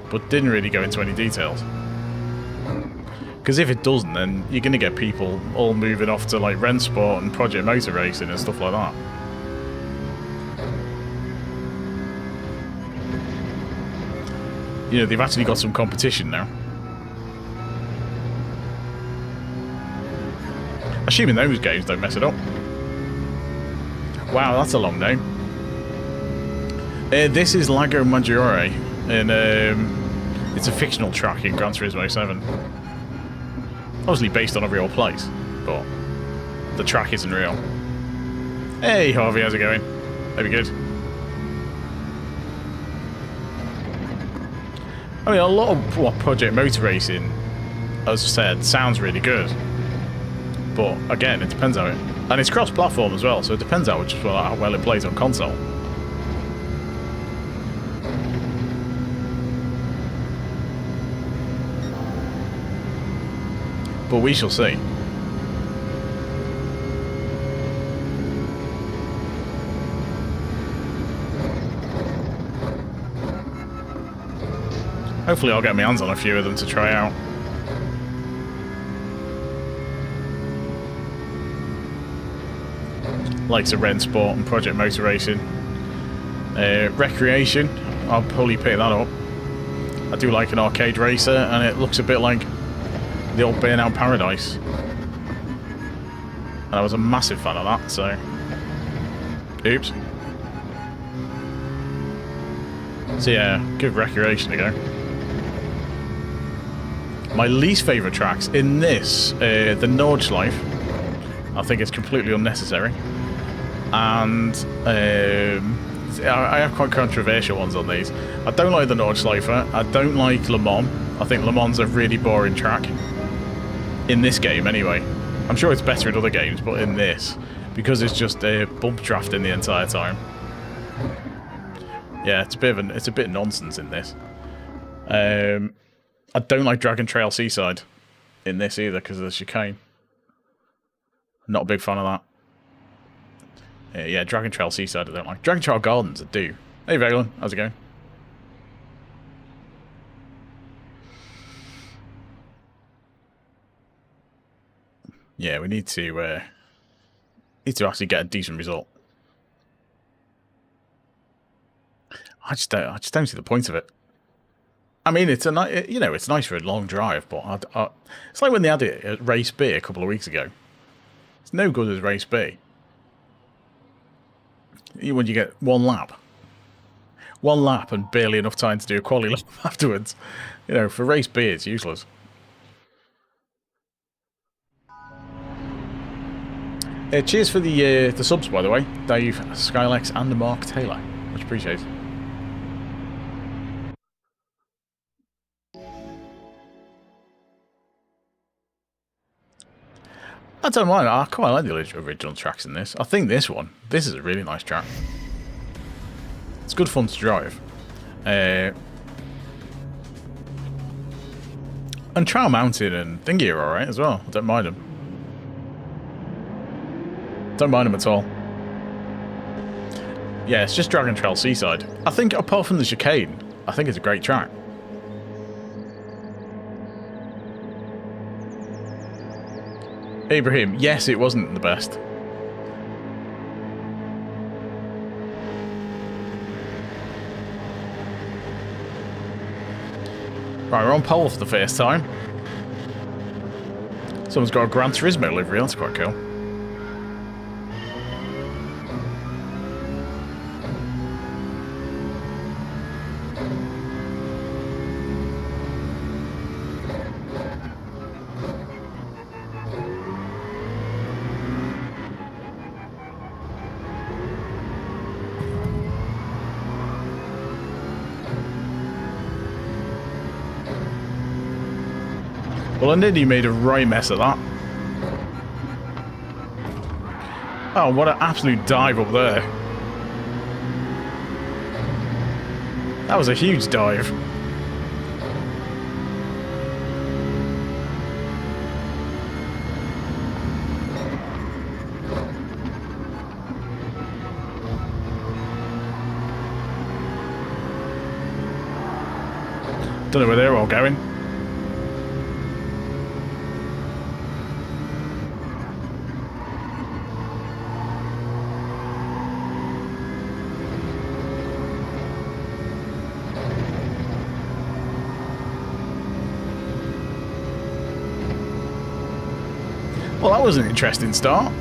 but didn't really go into any details. Because if it doesn't, then you're going to get people all moving off to like Rennsport and Project Motor Racing and stuff like that. You know, they've actually got some competition now. Assuming those games don't mess it up. Wow, that's a long name. This is Lago Maggiore, and it's a fictional track in Gran Turismo 7. Obviously based on a real place, but the track isn't real. Hey Harvey, how's it going? Hope you're good. I mean, a lot of what Project Motor Racing, as I said, sounds really good. But again, it depends how it... And it's cross-platform as well, so it depends how well it plays on console. But we shall see. Hopefully I'll get my hands on a few of them to try out. Like the Rennsport and Project Motor Racing. Recreation, I'll probably pick that up. I do like an arcade racer, and it looks a bit like the old Burnout Paradise. And I was a massive fan of that, so... Oops. So yeah, give Recreation a go. My least favourite tracks in this, the Nordschleife. I think it's completely unnecessary. And I have quite controversial ones on these. I don't like the Nordschleife. I don't like Le Mans. I think Le Mans is a really boring track. In this game, anyway. I'm sure it's better in other games, but in this, because it's just bump drafting the entire time. Yeah, it's a bit nonsense in this. I don't like Dragon Trail Seaside in this either because of the chicane. Not a big fan of that. Yeah, Dragon Trail Seaside I don't like. Dragon Trail Gardens I do. Hey Valen, how's it going? Yeah, we need to actually get a decent result. I just don't see the point of it. I mean, it's it's nice for a long drive, but it's like when they had it at Race B a couple of weeks ago. It's no good as Race B. when you get one lap. One lap and barely enough time to do a quali lap afterwards. You know, for race B, it's useless. Cheers for the subs, by the way. Dave, Skylex, and Mark Taylor. Much appreciated. I don't mind. I quite like the original tracks in this. I think this is a really nice track. It's good fun to drive. And Trial Mountain and Thingy are alright as well. I don't mind them. Don't mind them at all. Yeah, it's just Dragon Trail Seaside. I think apart from the chicane, I think it's a great track. Ibrahim, yes, it wasn't the best. Right, we're on pole for the first time. Someone's got a Gran Turismo livery, that's quite cool. Well, I nearly made a right mess of that. Oh, what an absolute dive up there. That was a huge dive. Don't know where they're all going. Well, that was an interesting start.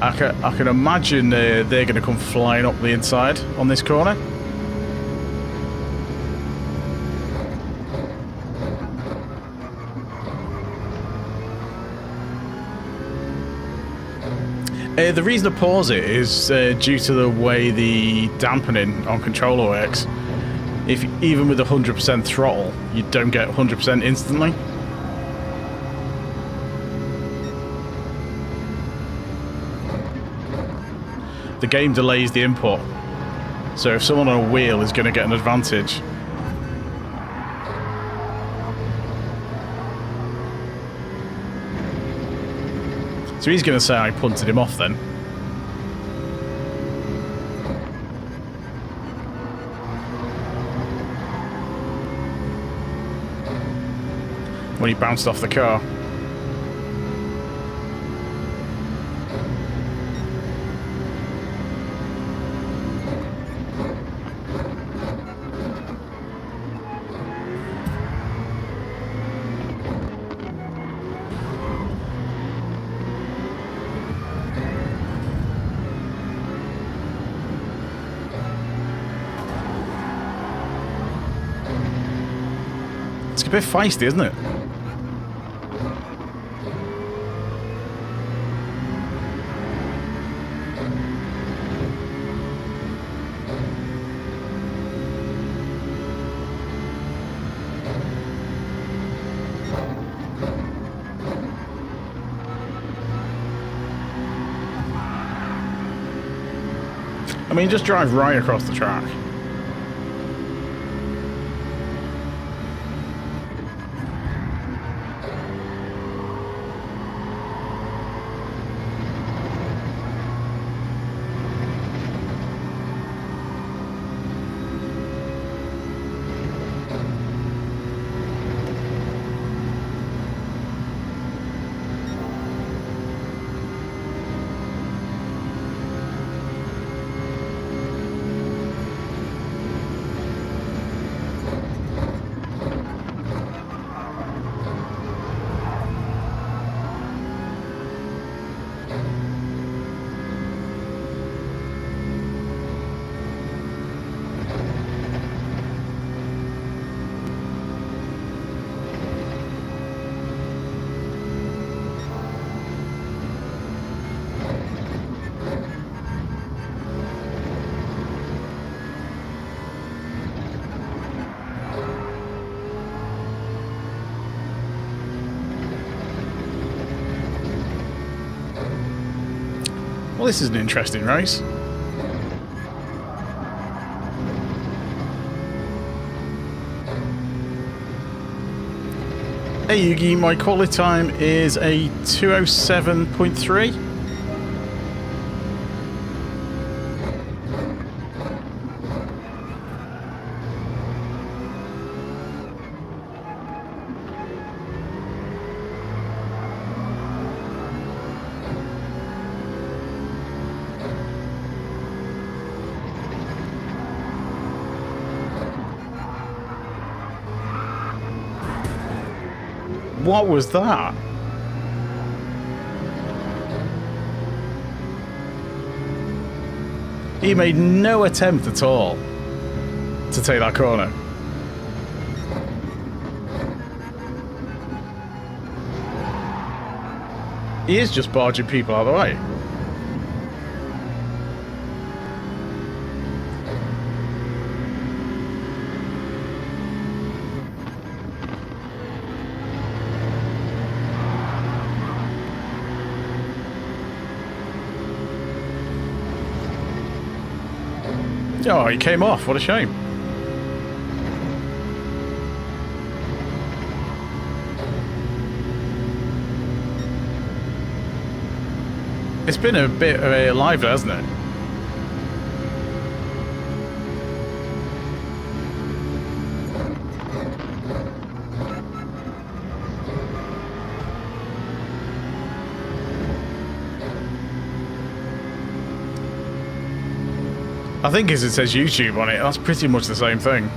I can imagine they're going to come flying up the inside on this corner. The reason I pause it is due to the way the dampening on controller works. If even with 100% throttle, you don't get 100% instantly. The game delays the input, so if someone on a wheel is going to get an advantage. So he's going to say I punted him off then. When he bounced off the car. It's a bit feisty, isn't it? I mean, just drive right across the track. Well, this is an interesting race. Hey Yugi, my quality time is a 207.3. What was that? He made no attempt at all to take that corner. He is just barging people out of the way. Oh, he came off. What a shame. It's been a bit lively, hasn't it? I think as it says YouTube on it, that's pretty much the same thing.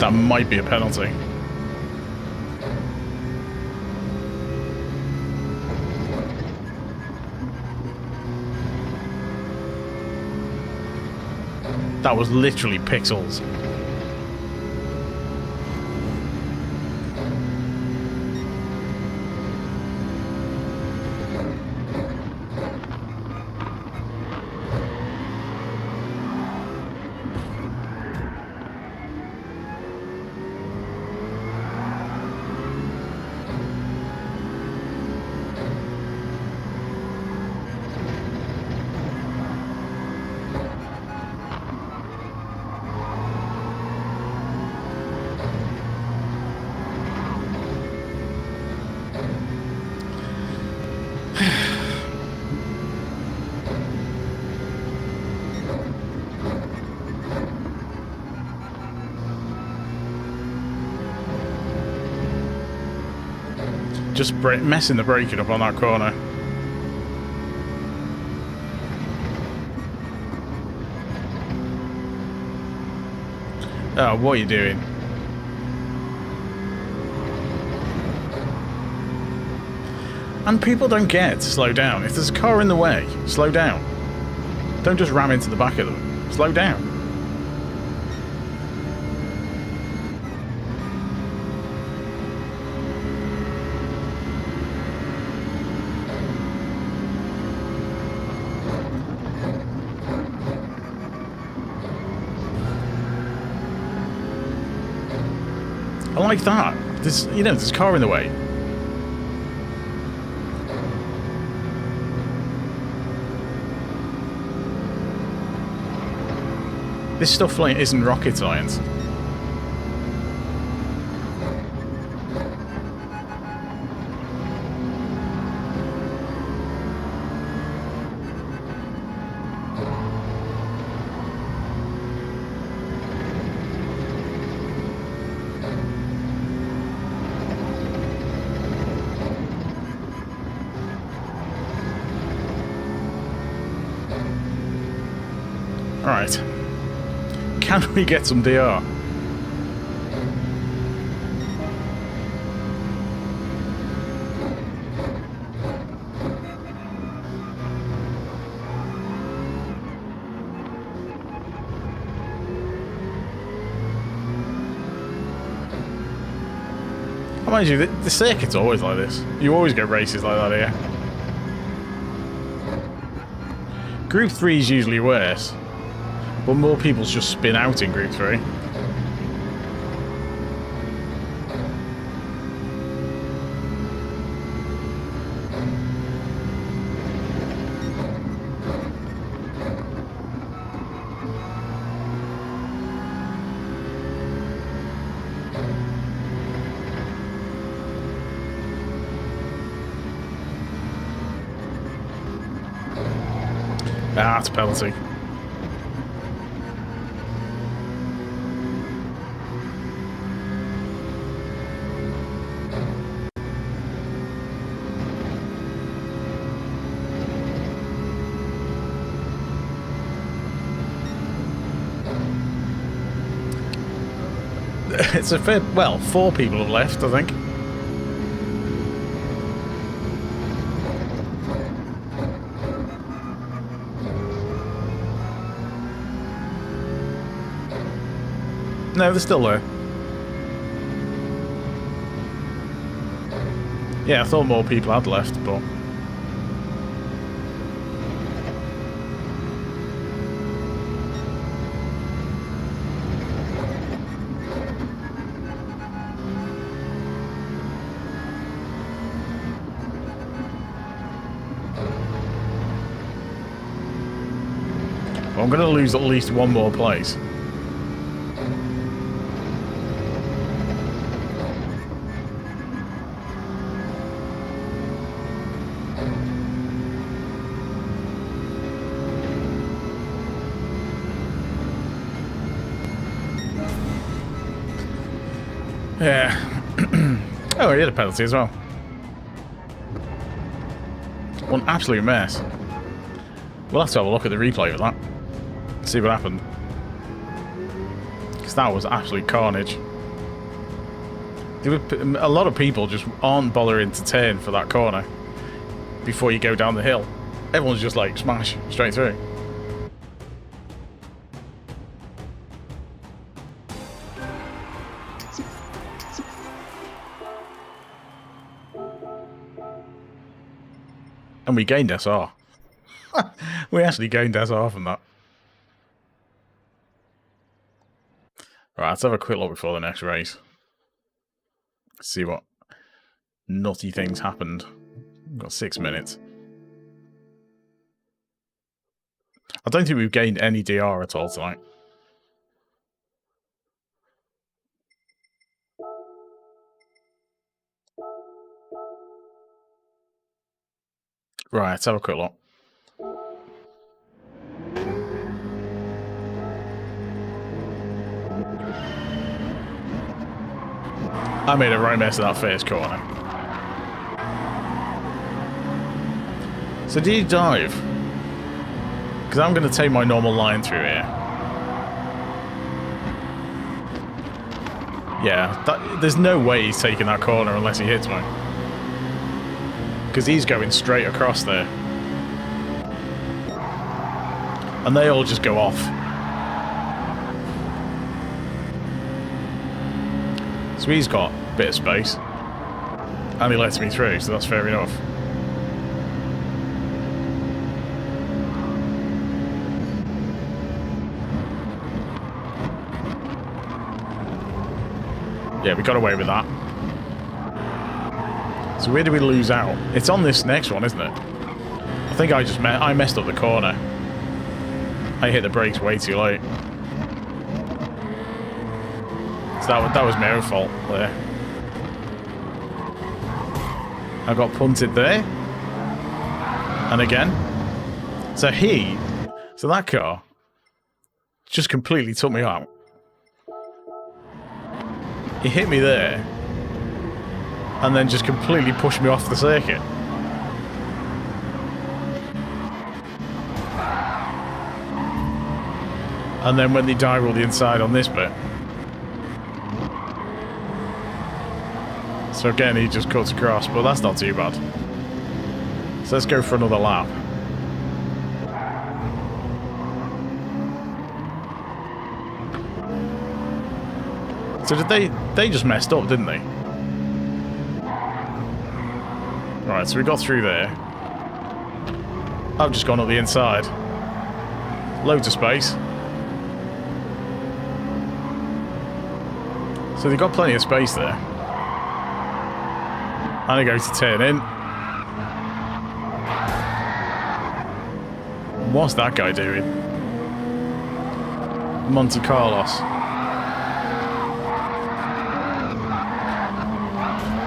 That might be a penalty. That was literally pixels. Just messing the braking up on that corner. Oh, what are you doing? And people don't get to slow down. If there's a car in the way, slow down. Don't just ram into the back of them. Slow down. I like that. There's, you know, there's a car in the way. This stuff like isn't rocket science. All right. Can we get some DR? I'm Mind you, the circuit's always like this. You always get races like that here. Group 3 is usually worse, but more people just spin out in Group 3. Ah, that's a penalty. It's a fair... Well, 4 people have left, I think. No, they're still there. Yeah, I thought more people had left, but... I'm going to lose at least one more place. Yeah. Oh, he had a penalty as well. One absolute mess. We'll have to have a look at the replay of that. See what happened. Because that was absolute carnage. A lot of people just aren't bothering to turn for that corner before you go down the hill. Everyone's just like smash straight through. And we gained SR. We actually gained SR from that. Right, let's have a quick look before the next race. See what nutty things happened. We've got 6 minutes. I don't think we've gained any DR at all tonight. Right, let's have a quick look. I made a right mess of that first corner. So do you dive? Because I'm going to take my normal line through here. Yeah, there's no way he's taking that corner unless he hits me. Because he's going straight across there. And they all just go off. So he's got a bit of space. And he lets me through, so that's fair enough. Yeah, we got away with that. So where do we lose out? It's on this next one, isn't it? I think I messed up the corner. I hit the brakes way too late. So that was my own fault there. I got punted there. And again. So that car just completely took me out. He hit me there. And then just completely pushed me off the circuit. And then when they dive all the inside on this bit. So again, he just cuts across, but that's not too bad. So let's go for another lap. So did they just messed up, didn't they? Right, so we got through there. I've just gone up the inside. Loads of space. So they've got plenty of space there. And it goes to turn in. What's that guy doing? Monte Carlos.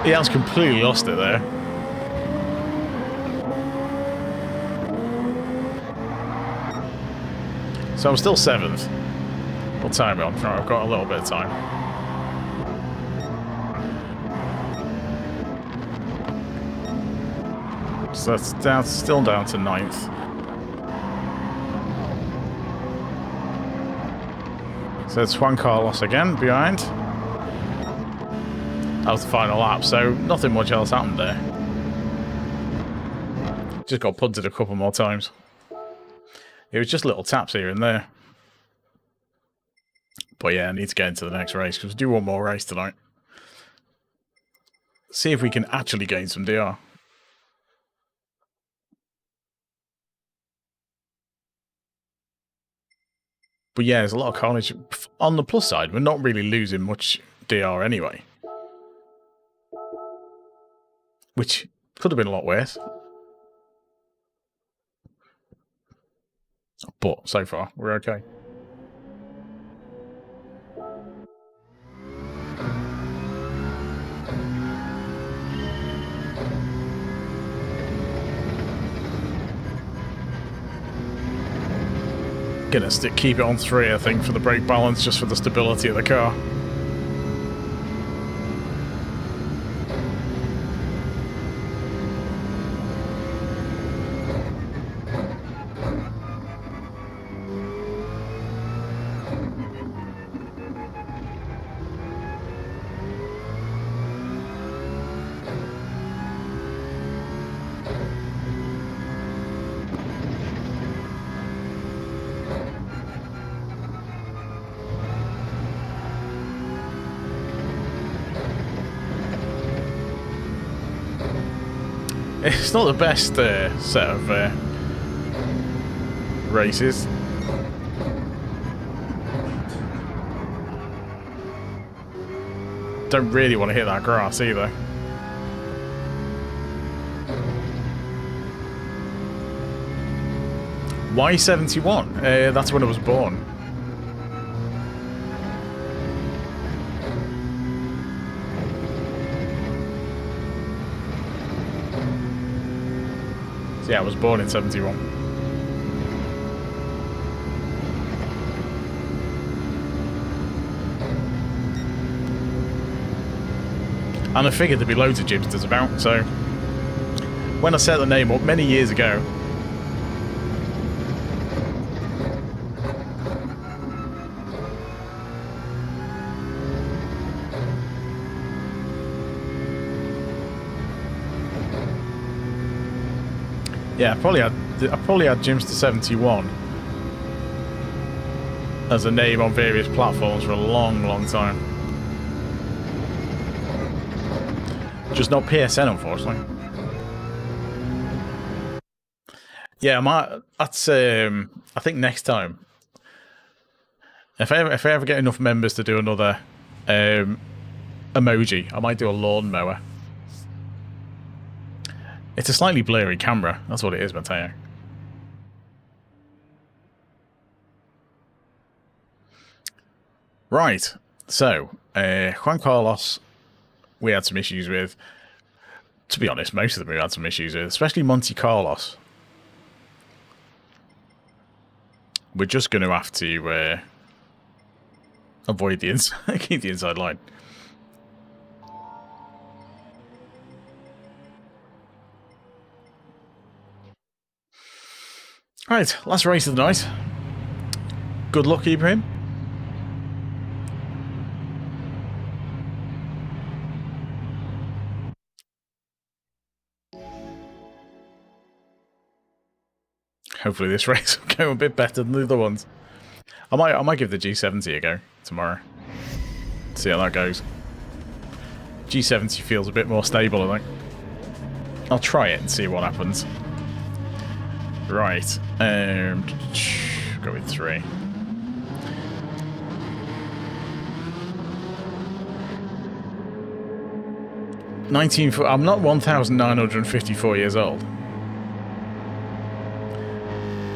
He has completely lost it there. So I'm still 7th. What time are we on? Right, I've got a little bit of time. So that's down, still down to 9th. So it's Juan Carlos again behind. That was the final lap, so nothing much else happened there. Just got punted a couple more times. It was just little taps here and there. But yeah, I need to get into the next race because we do one more race tonight. See if we can actually gain some DR. But yeah, there's a lot of carnage. On the plus side, we're not really losing much DR anyway. Which could have been a lot worse. But so far, we're okay. Gonna keep it on 3, I think, for the brake balance, just for the stability of the car. It's not the best set of races. Don't really want to hit that grass either. Why 71? That's when I was born. Yeah, I was born in 71. And I figured there'd be loads of Jibsters about, so when I set the name up many years ago, yeah, I probably had Jimster 71 as a name on various platforms for a long, long time. Just not PSN, unfortunately. Yeah, that's I think next time, if I ever get enough members to do another emoji, I might do a lawnmower. It's a slightly blurry camera. That's what it is, Matteo. Right. So, Juan Carlos, we had some issues with. To be honest, most of them we had some issues with, especially Monte Carlos. We're just going to have to avoid the inside, keep the inside line. Right, last race of the night. Good luck, Ibrahim. Hopefully this race will go a bit better than the other ones. I might give the G70 a go tomorrow. See how that goes. G70 feels a bit more stable, I think. I'll try it and see what happens. Right. Go with 3. I'm not 1,954 years old.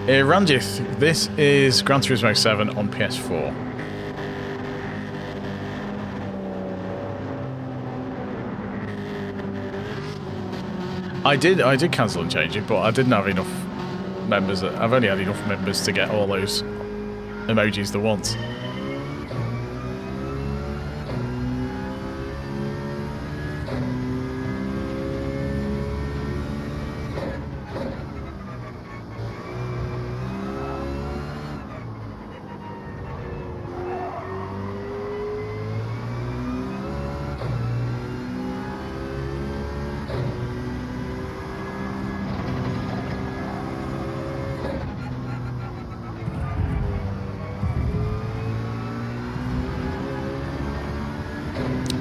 Ranjith, this is Gran Turismo 7 on PS4. I did cancel and change it, but I didn't have enough members. I've only had enough members to get all those emojis the once.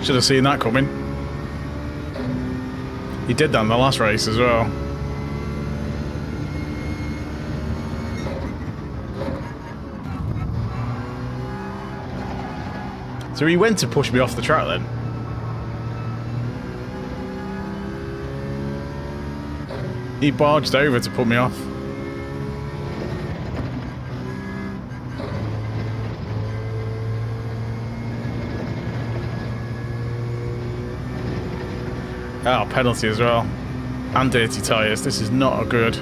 Should have seen that coming. He did that in the last race as well. So he went to push me off the track then. He barged over to put me off. Oh, penalty as well. And dirty tyres. This is not a good.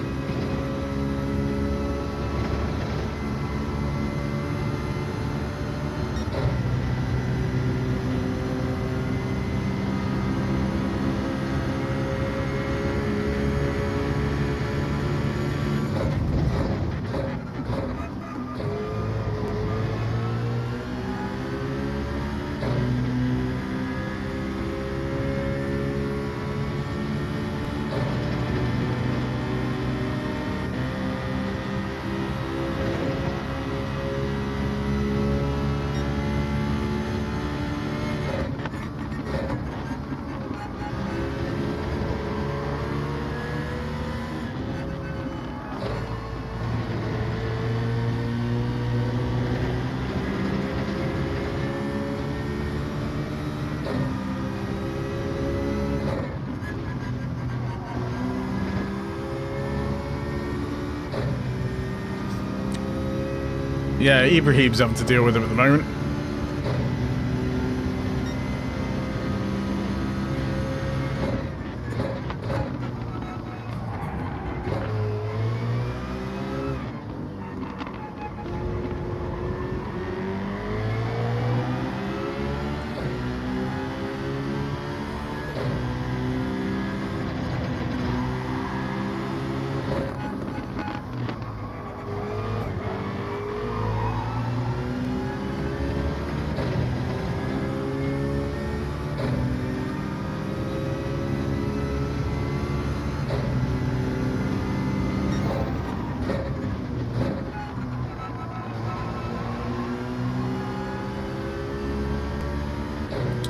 Yeah, Ibrahim's having to deal with him at the moment.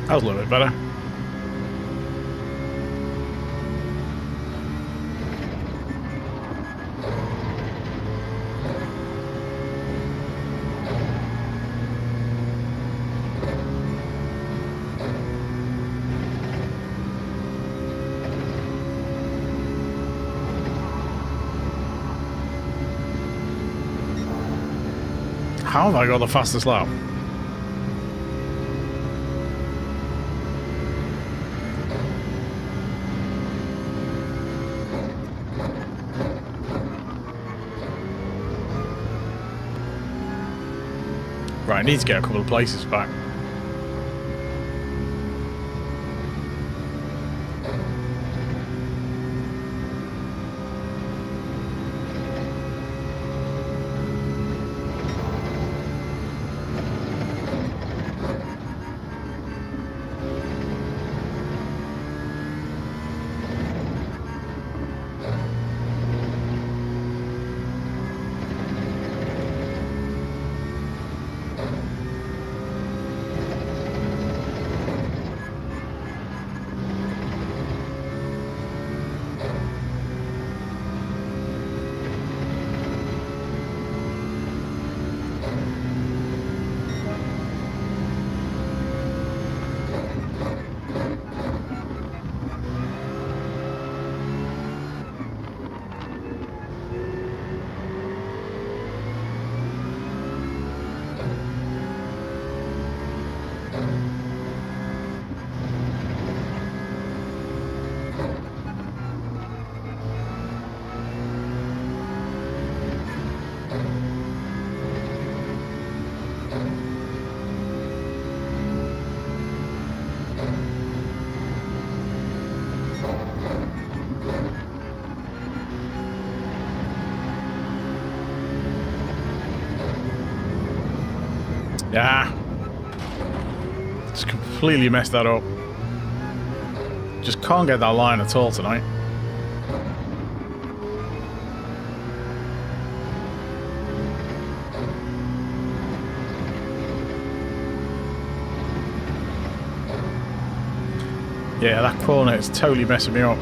That was a little bit better. How have I got the fastest lap? Right, I need to get a couple of places back. Yeah. Just completely messed that up. Just can't get that line at all tonight. Yeah, that corner is totally messing me up.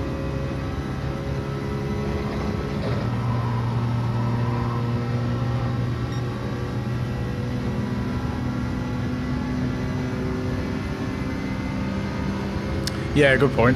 Yeah, good point.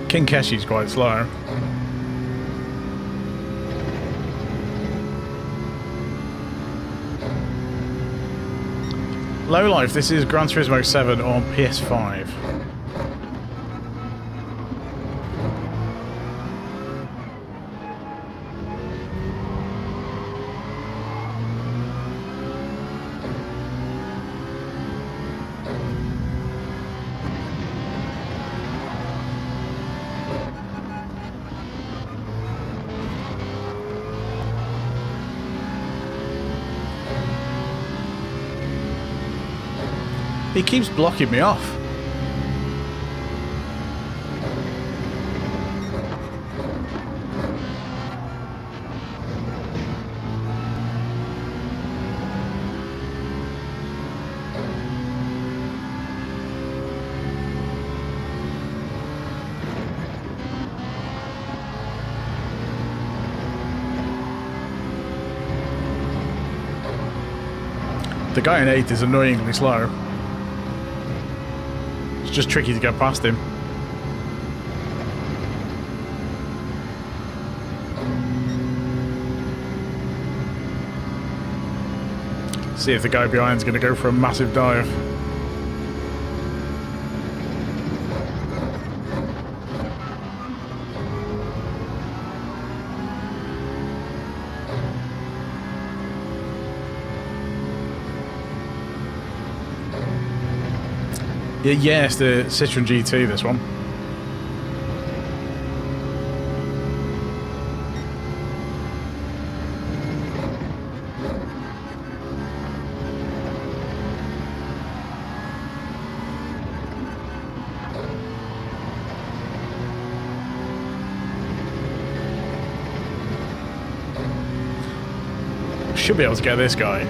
King Keshi's quite slow. Low life, this is Gran Turismo 7 on PS5. He keeps blocking me off. The guy in 8th is annoyingly slow. It's just tricky to get past him. See if the guy behind's going to go for a massive dive. Yeah, it's the Citroen GT, this one. Should be able to get this guy.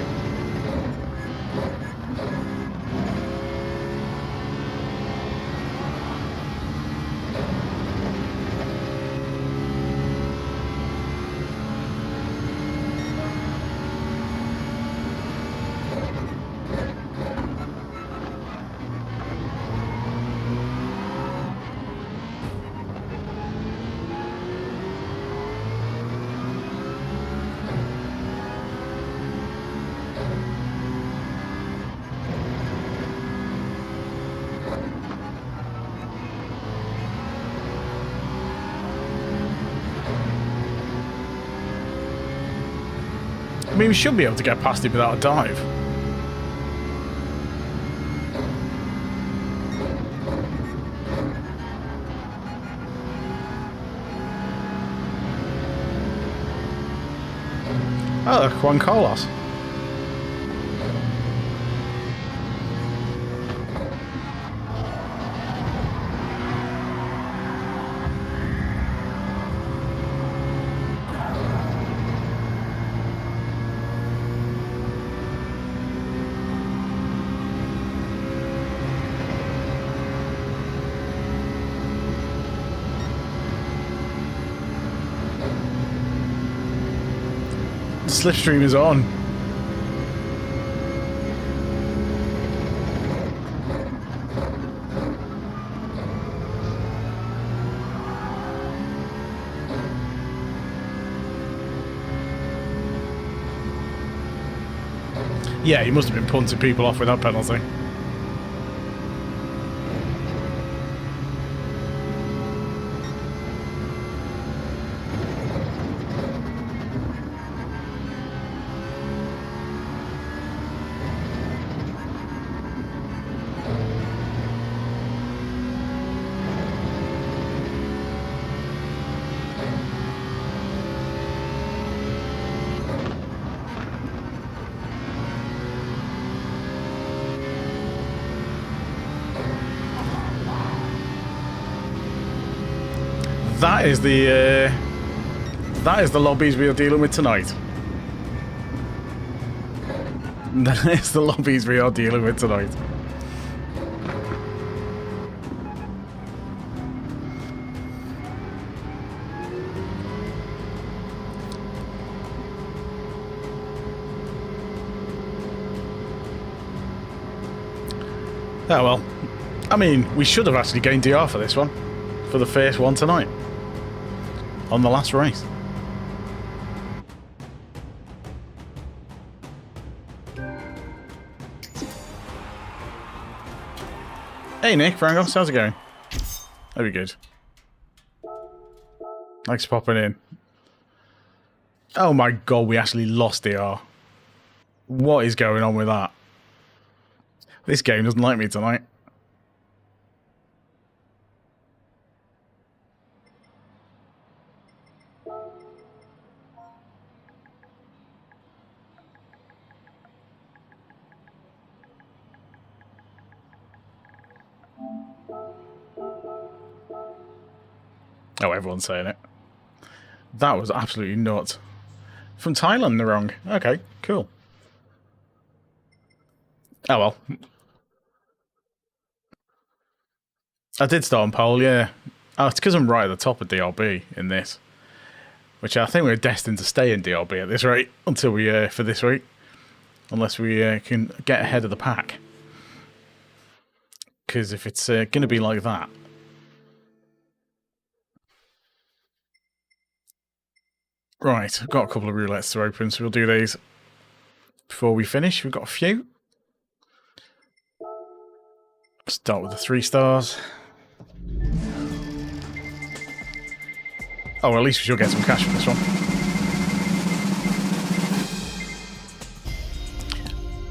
I mean, we should be able to get past it without a dive. Oh, Juan Carlos. slipstream is on. Yeah, he must have been punting people off with that penalty. That is the lobbies we are dealing with tonight. That is the lobbies we are dealing with tonight. Oh well. I mean, we should have actually gained DR for this one. For the first one tonight. On the last race. Hey Nick, Frangos, how's it going? That'd be good. Thanks for popping in. Oh my god, we actually lost DR. What is going on with that? This game doesn't like me tonight. Oh, everyone's saying it. That was absolutely nuts. From Thailand, they're wrong. Okay, cool. Oh well. I did start on pole, yeah. Oh, it's because I'm right at the top of DRB in this. Which I think we're destined to stay in DRB at this rate until we, for this week. Unless we can get ahead of the pack. Because if it's going to be like that, right, I've got a couple of roulettes to open, so we'll do these before we finish. We've got a few. Start with the 3 stars. Oh, well, at least we should get some cash from this one.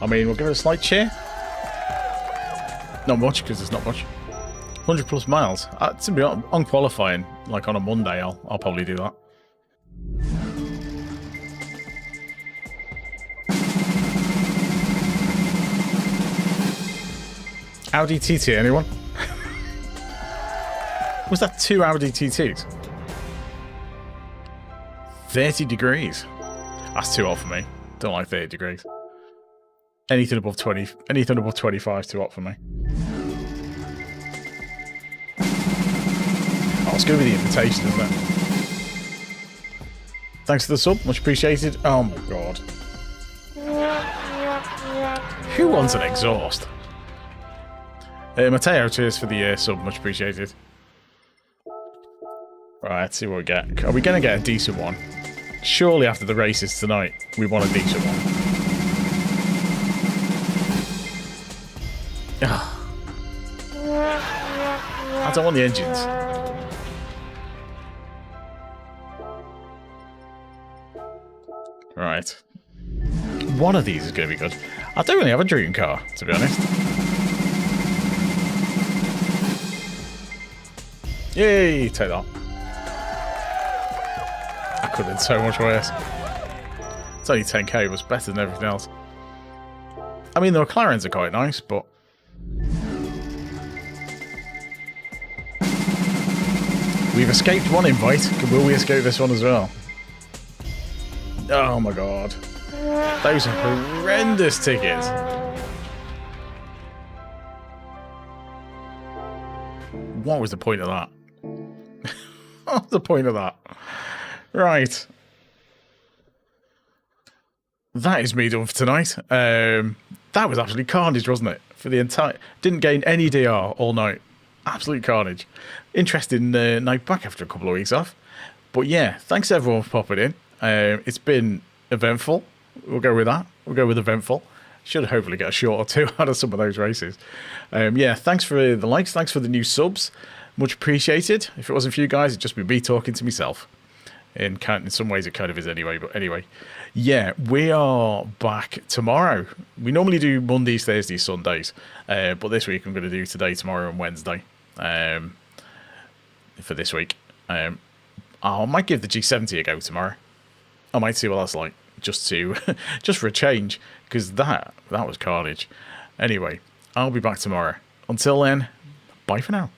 I mean, we'll give it a slight cheer. Not much, because there's not much. 100 plus miles. To be on qualifying, like on a Monday, I'll probably do that. Audi TT, anyone? Was that 2 Audi TTs? 30 degrees. That's too hot for me. Don't like 30 degrees. Anything above 20, anything above 25 is too hot for me. Oh, it's going to be the invitation, isn't it? Thanks for the sub, much appreciated. Oh my god. Who wants an exhaust? Matteo, cheers for the sub, much appreciated. Right, let's see what we get. Are we going to get a decent one? Surely after the races tonight, we want a decent one. I don't want the engines. Right. One of these is going to be good. I don't really have a dream car, to be honest. Yay, take that. That could have been so much worse. It's only 10k, it was better than everything else. I mean, the McLarens are quite nice, but... We've escaped one invite. Will we escape this one as well? Oh my god. Those are horrendous tickets. What was the point of that? What's the point of that? Right. that is me done for tonight. That was absolutely carnage, wasn't it? For the entire... Didn't gain any DR all night. Absolute carnage. Interesting night back after a couple of weeks off. But yeah, thanks everyone for popping in. It's been eventful. We'll go with that. We'll go with eventful. Should hopefully get a short or two out of some of those races. Yeah, thanks for the likes. Thanks for the new subs. Much appreciated. If it wasn't for you guys, it'd just be me talking to myself. In some ways it kind of is anyway. But anyway, yeah, we are back tomorrow. We normally do Mondays, Thursdays, Sundays. But this week I'm going to do today, tomorrow and Wednesday. For this week. I might give the G70 a go tomorrow. I might see what that's like, just for a change, because that was carnage. Anyway, I'll be back tomorrow. Until then, bye for now.